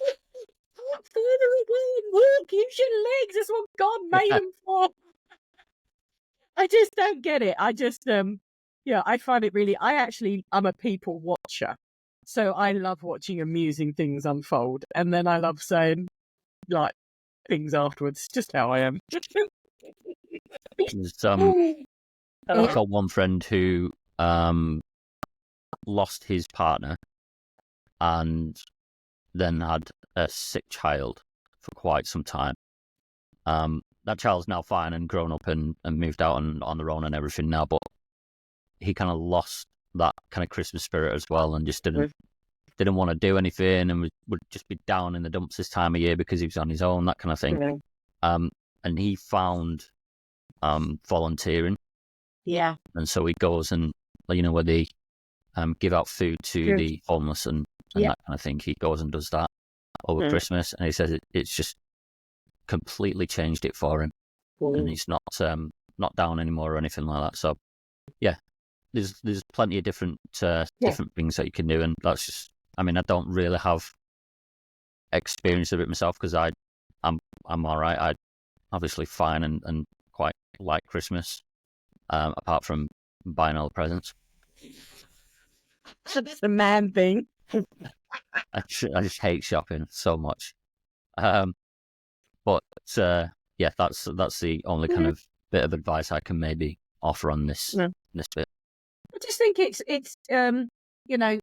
away and walk. Use your legs. That's what God made them for. I just don't get it. I just, I find it really, I'm a people watcher. So I love watching amusing things unfold. And then I love saying, like, things afterwards. Just how I am. I've got one friend who lost his partner and then had a sick child for quite some time. That child's now fine and grown up and moved out on their own and everything now, but he kind of lost that kind of Christmas spirit as well, and just didn't want to do anything, and would just be down in the dumps this time of year because he was on his own, that kind of thing. And he found volunteering. Yeah. And so he goes and, where they give out food to the homeless and that kind of thing. He goes and does that over Christmas, and he says it's just completely changed it for him, and he's not down anymore or anything like that. So yeah, there's plenty of different things that you can do, and that's just, I mean, I don't really have experience of it myself because I'm all right. I obviously fine and quite like Christmas, apart from buying all the presents. So that's the man thing. I just hate shopping so much. But that's the only kind of bit of advice I can maybe offer on this bit. I just think it's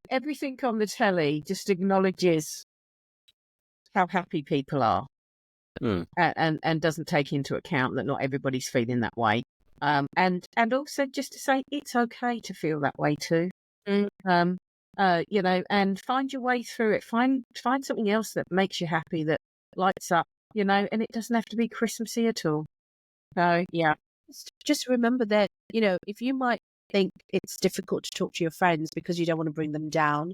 everything on the telly just acknowledges how happy people are, and doesn't take into account that not everybody's feeling that way. And also just to say it's okay to feel that way too. And find your way through it. Find something else that makes you happy, that lights up, and it doesn't have to be Christmassy at all. So yeah. Just remember that, if you might think it's difficult to talk to your friends because you don't want to bring them down,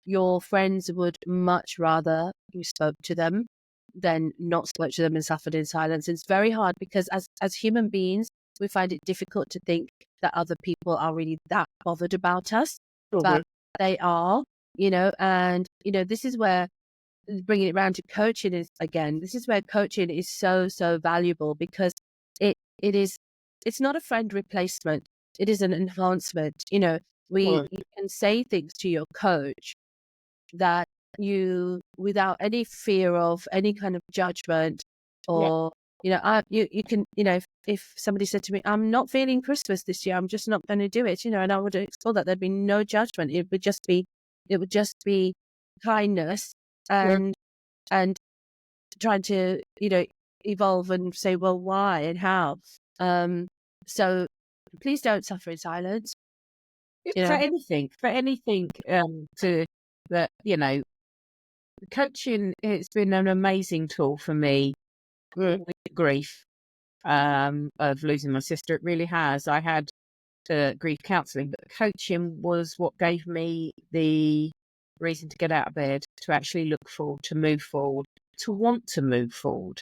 your friends would much rather you spoke to them than not spoke to them and suffered in silence. It's very hard because as human beings, we find it difficult to think that other people are really that bothered about us, but they are, and, this is where bringing it around to coaching this is where coaching is so, so valuable, because it's not a friend replacement. It is an enhancement. You can say things to your coach that you, without any fear of any kind of judgment, or you can, if somebody said to me, I'm not feeling Christmas this year, I'm just not going to do it, and I would explore that. There'd be no judgment. It would just be kindness and trying to, evolve and say, well, why and how. So please don't suffer in silence. For anything, coaching, it's been an amazing tool for me with grief of losing my sister. It really has. I had grief counselling, but coaching was what gave me the reason to get out of bed, to actually look forward, to move forward, to want to move forward.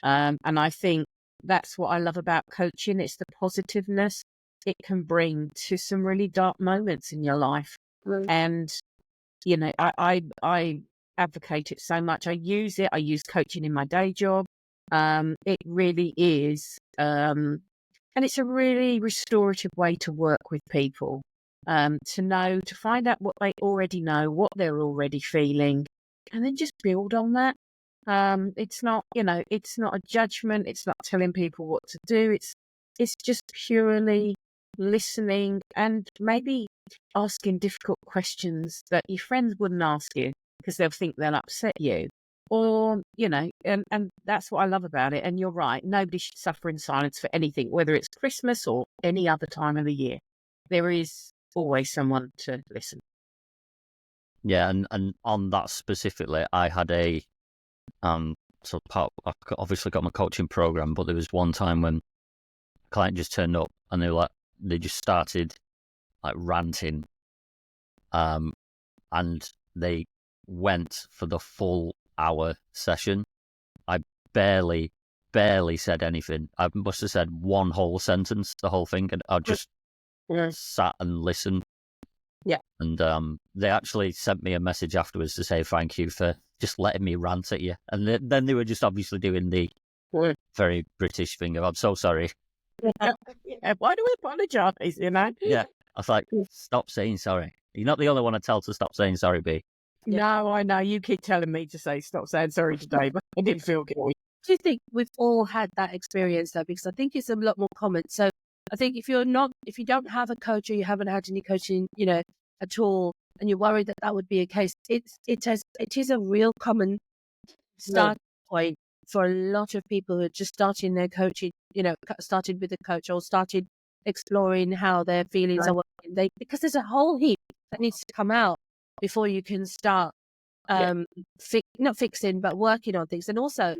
And I think that's what I love about coaching. It's the positiveness it can bring to some really dark moments in your life. And, I advocate it so much. I use coaching in my day job. It really is. And it's a really restorative way to work with people, to find out what they already know, what they're already feeling, and then just build on that. It's not, it's not a judgment. It's not telling people what to do. It's just purely listening and maybe asking difficult questions that your friends wouldn't ask you because they'll think they'll upset you. Or, and that's what I love about it. And you're right. Nobody should suffer in silence for anything, whether it's Christmas or any other time of the year. There is always someone to listen. Yeah, and on that specifically, I had a I obviously got my coaching program, but there was one time when a client just turned up and they just started like ranting, and they went for the full hour session. I barely said anything. I must have said one whole sentence, the whole thing, and I just sat and listened. Yeah. And they actually sent me a message afterwards to say thank you for just letting me rant at you. And then they were just obviously doing the very British thing of, I'm so sorry. Yeah, why do we apologise, Yeah. I was like, stop saying sorry. You're not the only one I tell to stop saying sorry, B. No, I know. You keep telling me to stop saying sorry today, but I didn't feel guilty. Do you think we've all had that experience though? Because I think it's a lot more common. So I think if you don't have a coach or you haven't had any coaching, at all, and you're worried that would be a case, it is a real common start point for a lot of people who are just starting their coaching, started with a coach or started exploring how their feelings are working. Because there's a whole heap that needs to come out before you can start not fixing, but working on things. And also,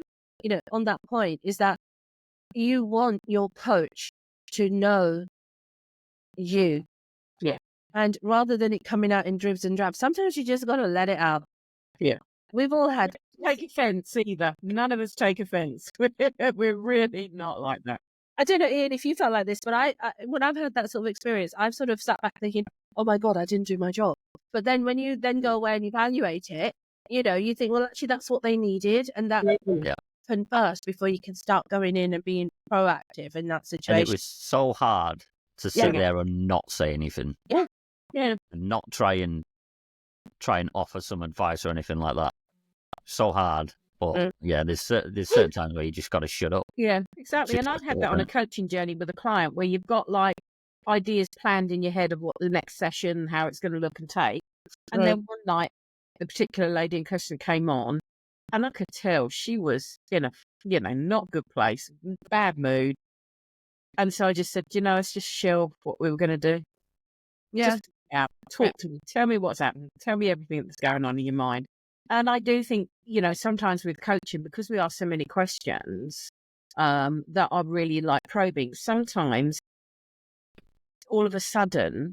on that point is that you want your coach to know you. Yeah. And rather than it coming out in dribs and drabs, sometimes you just got to let it out. Yeah. We've all had... Take offence either. None of us take offence. We're really not like that. I don't know, Ian, if you felt like this, but I when I've had that sort of experience, I've sort of sat back thinking, oh my God, I didn't do my job. But then when you then go away and evaluate it, you think, well, actually, that's what they needed. And that happened first before you can start going in and being proactive in that situation. And it was so hard to sit there and not say anything. Yeah. Yeah. And not try and offer some advice or anything like that. So hard. But there's certain times where you just got to shut up. Yeah, exactly. And I've had that on a coaching journey with a client where you've got like ideas planned in your head of what the next session, how it's going to look and take. And then one night, the particular lady in question came on, and I could tell she was in a, not good place, bad mood. And so I just said, let's just shelve what we were going to do. Yeah. Just talk to me. Tell me what's happening. Tell me everything that's going on in your mind. And I do think, sometimes with coaching, because we ask so many questions that are really like probing, sometimes all of a sudden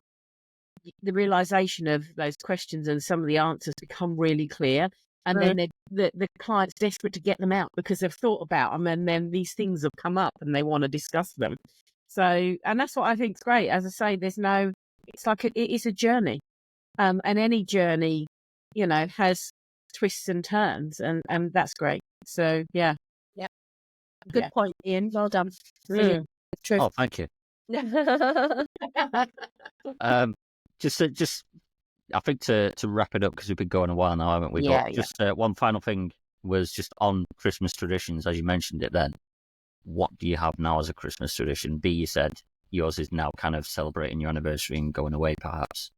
the realization of those questions and some of the answers become really clear. And then the client's desperate to get them out because they've thought about them, and then these things have come up and they want to discuss them. So, and that's what I think is great. As I say, it's like it is a journey. And any journey, has twists and turns, and that's great. So Good point, Ian. Well done. Oh, thank you. Just I think to wrap it up, because we've been going a while now, haven't we? Yeah, but just one final thing was just on Christmas traditions, as you mentioned it then. What do you have now as a Christmas tradition? B, you said yours is now kind of celebrating your anniversary and going away, perhaps.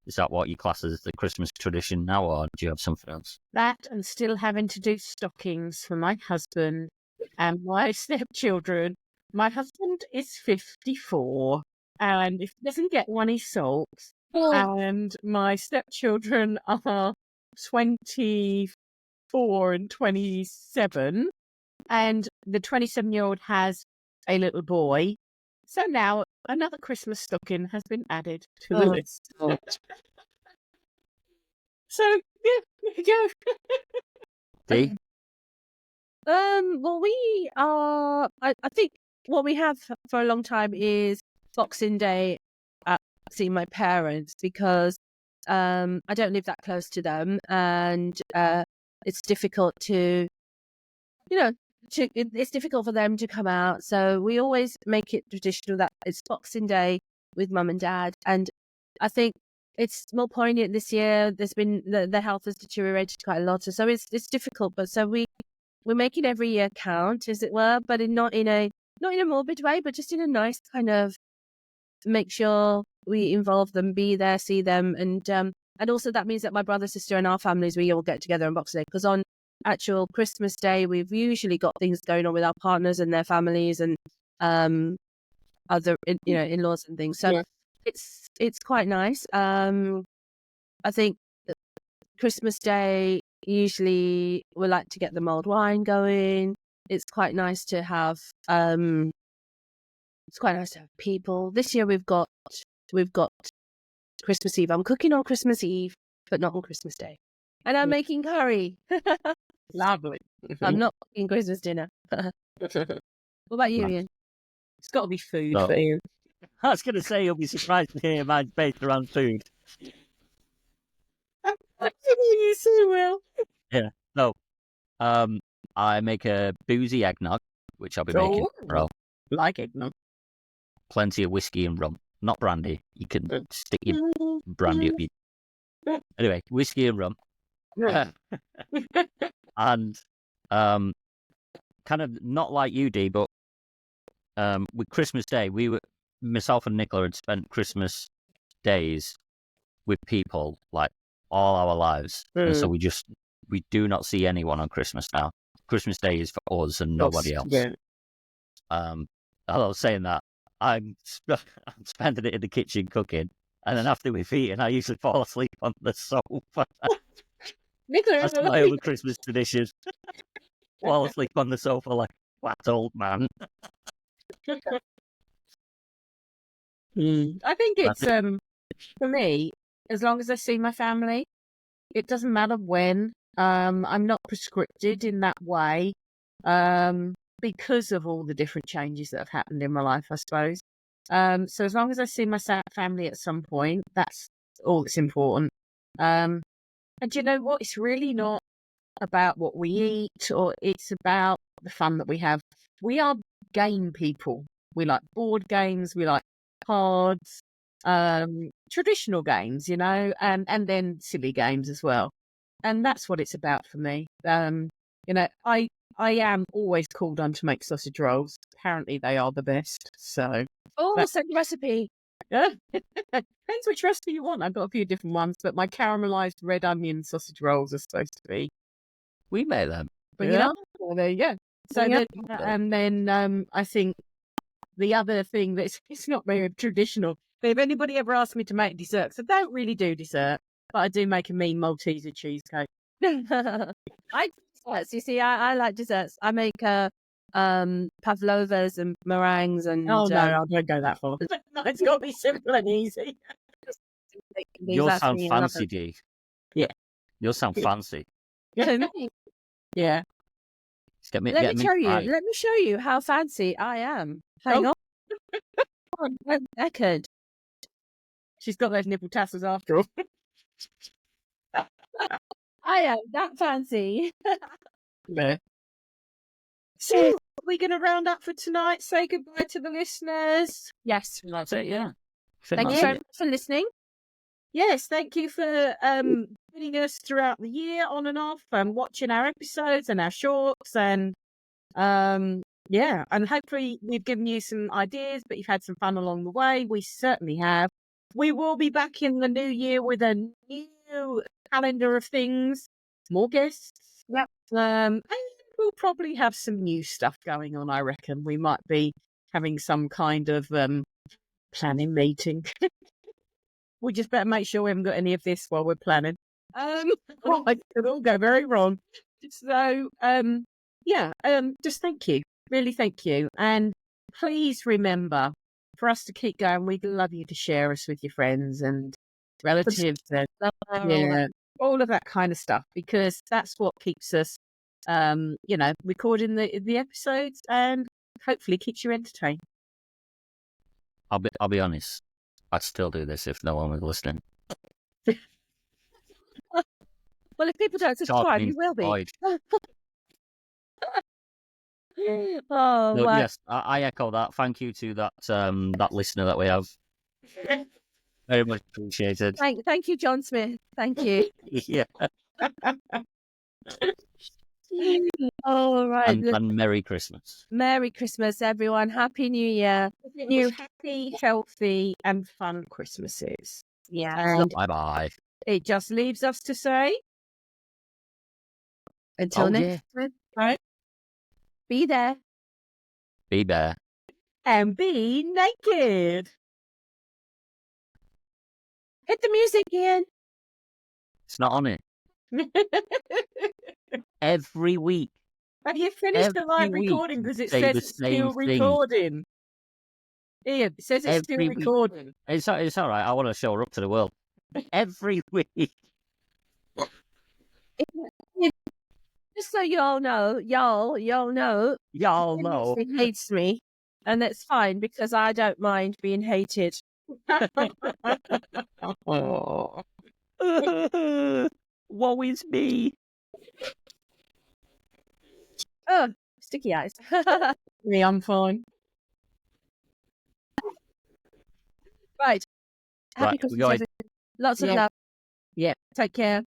Is that what you class as the Christmas tradition now, or do you have something else? That, and still having to do stockings for my husband and my stepchildren. My husband is 54, and if he doesn't get one, he sulks. And my stepchildren are 24 and 27, and the 27-year-old has a little boy. So now another Christmas stocking has been added to the list. So, there you go. D? Well, we are... I think what we have for a long time is Boxing Day at seeing my parents, because I don't live that close to them, and it's difficult to, it's difficult for them to come out. So we always make it traditional that it's Boxing Day with mum and dad. And I think it's more poignant this year. There's been the health has deteriorated quite a lot, so it's difficult. But so we're making every year count, as it were, but not in a morbid way, but just in a nice kind of make sure we involve them, be there, see them, and also that means that my brother, sister, and our families, we all get together on Boxing Day, because on actual Christmas Day we've usually got things going on with our partners and their families and other in-laws and things. So it's quite nice. I think Christmas Day usually we like to get the mulled wine going. It's quite nice to have people. This year we've got Christmas Eve. I'm cooking on Christmas Eve, but not on Christmas Day. And I'm making curry. Lovely. I'm not cooking Christmas dinner. What about you, Ian? It's got to be food No. for you. I was going to say, you'll be surprised to hear mine's based around food. You so well. Yeah. No. I make a boozy eggnog, which I'll be making. Bro. Like eggnog. Plenty of whiskey and rum. Not brandy. You can stick your brandy up your... Anyway, whiskey and rum. And kind of not like you, Dee, but with Christmas Day, myself and Nicola had spent Christmas days with people like all our lives. And so we do not see anyone on Christmas now. Christmas Day is for us and nobody else. Yeah. I was saying that I'm spending it in the kitchen cooking, and then after we've eaten, I usually fall asleep on the sofa. Nicola, That's my own Christmas tradition. Fall asleep on the sofa like a fat old man. I think it's for me, as long as I see my family, it doesn't matter when. I'm not prescripted in that way because of all the different changes that have happened in my life, I suppose. So as long as I see my family at some point, that's all that's important. And you know what? It's really not about what we eat, or it's about the fun that we have. We are game people. We like board games. We like cards, traditional games, and then silly games as well. And that's what it's about for me. I am always called on to make sausage rolls. Apparently they are the best. So Send recipe. yeah. Depends which recipe you want. I've got a few different ones, but my caramelized red onion sausage rolls are supposed to be. We made them. But well, there you go. So then I think the other thing that's it's not very traditional. But if anybody ever asked me to make desserts, I don't really do dessert, but I do make a mean Malteser cheesecake. I desserts. You see, I like desserts. I make pavlovas and meringues and. Oh no, I don't go that far. No, it's got to be simple and easy. You'll sound fancy, Dee. Yeah. You'll sound fancy. Yeah. Let me show you how fancy I am. Hang on. One second. She's got those nipple tassels after all. I am that fancy. No. So, are we going to round up for tonight? Say goodbye to the listeners? Yes. That's it, yeah. Thank you very much for listening. Yes, thank you for joining us throughout the year on and off and watching our episodes and our shorts and and hopefully we've given you some ideas, but you've had some fun along the way. We certainly have. We will be back in the new year with a new calendar of things, more guests. Yep. And we'll probably have some new stuff going on, I reckon. We might be having some kind of planning meeting. We just better make sure we haven't got any of this while we're planning. It could all go very wrong. So, just thank you. Really thank you. And please remember, for us to keep going, we'd love you to share us with your friends and relatives and all of that kind of stuff, because that's what keeps us, recording the episodes and hopefully keeps you entertained. I'll be honest. I'd still do this if no one was listening. Well, if people don't subscribe, you will be. Yes, I echo that. Thank you to that listener that we have. Very much appreciated. Thank you, John Smith. Thank you. Yeah. All right. And Merry Christmas. Merry Christmas, everyone. Happy New Year. New happy, healthy, and fun Christmases. Yeah. And Bye-bye. it just leaves us to say, Until Oh, next time. right, Be there. Be there. and be naked. Hit the music, Ian. It's not on it. Every week. Have you finished the live Every week recording? Because it say says the it's still same thing. recording. Ian, it says it's still Every week. recording. It's all right. I want to show her up to the world. Every week. Just so y'all know, y'all know, Y'all know. he hates me. And that's fine because I don't mind being hated. Oh. Woe is me. Oh, sticky eyes. Me, I'm fine. Right. Happy Right, Christmas, we're going. everyone. Lots of Yeah. love. Yeah. Take care.